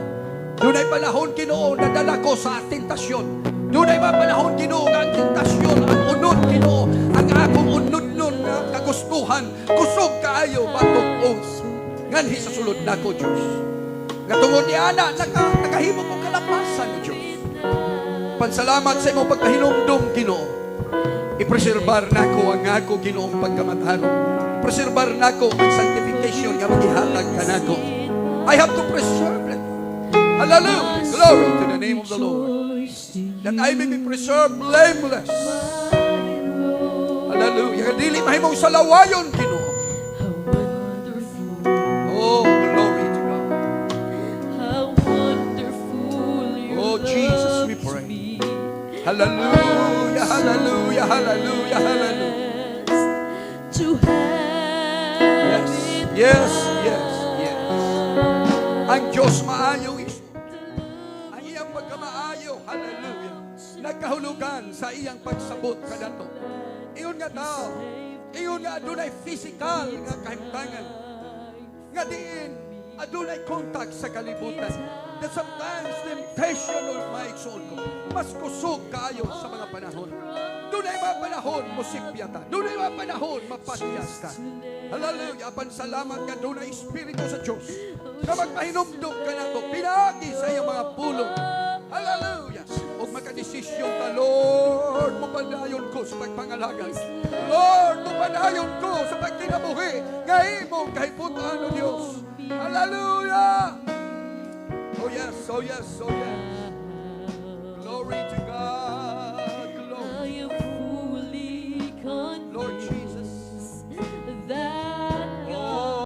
Dunay panahon Ginoo na dala ko sa tentasyon. Dunay mga panahon Ginoo nga ang tentasyon, ang unod Ginoo, ang akong unod-unod na kagustuhan, kusog kaayo batok os. Nganhi sa sulod nako Dios. Nga tungod ni ana nakahimo ko kalapasan Dios. Pansalamat sa imong pagkahinumdum Ginoo. I-preserbar nako ang ako Ginoong pagkamatarong. Preserbar nako ang sanctification nga magihatag kanako. I have to preserve it. Hallelujah. Glory to the name of the Lord. That I may be preserved blameless. Hallelujah. Dili mahimong salawayon Ginoo. Oh, glory to God. Oh, Jesus, we pray. Hallelujah, hallelujah, hallelujah, hallelujah. Yes, yes, yes, yes. Ang Diyos maayo is ang iyang pagkamaayo, hallelujah. Nagkahulugan sa iyang pagsabot kadato. Iyon nga tao, iyon nga adunay physical nga kahimtangan. Nga diin, adunay contact sa kalibutan. That sometimes temptation of my soul ko, mas kusog kaayo sa mga panahon. Dunay mga panahon mo sipyata. Dunay mga panahon mapatyas ka. Hallelujah. Apan salamat ka dunay espiritu sa Diyos. Na magpahinumdum ka na to. Pinagi sa iyong mga pulong. Hallelujah. Huwag makadesisyon ka, Lord, mapadayon ko sa pagpangalagan. Lord, mapadayon ko sa pagkinabuhi. Ngayon mo kahiputan o Diyos. Hallelujah! Oh yes, oh yes, oh yes.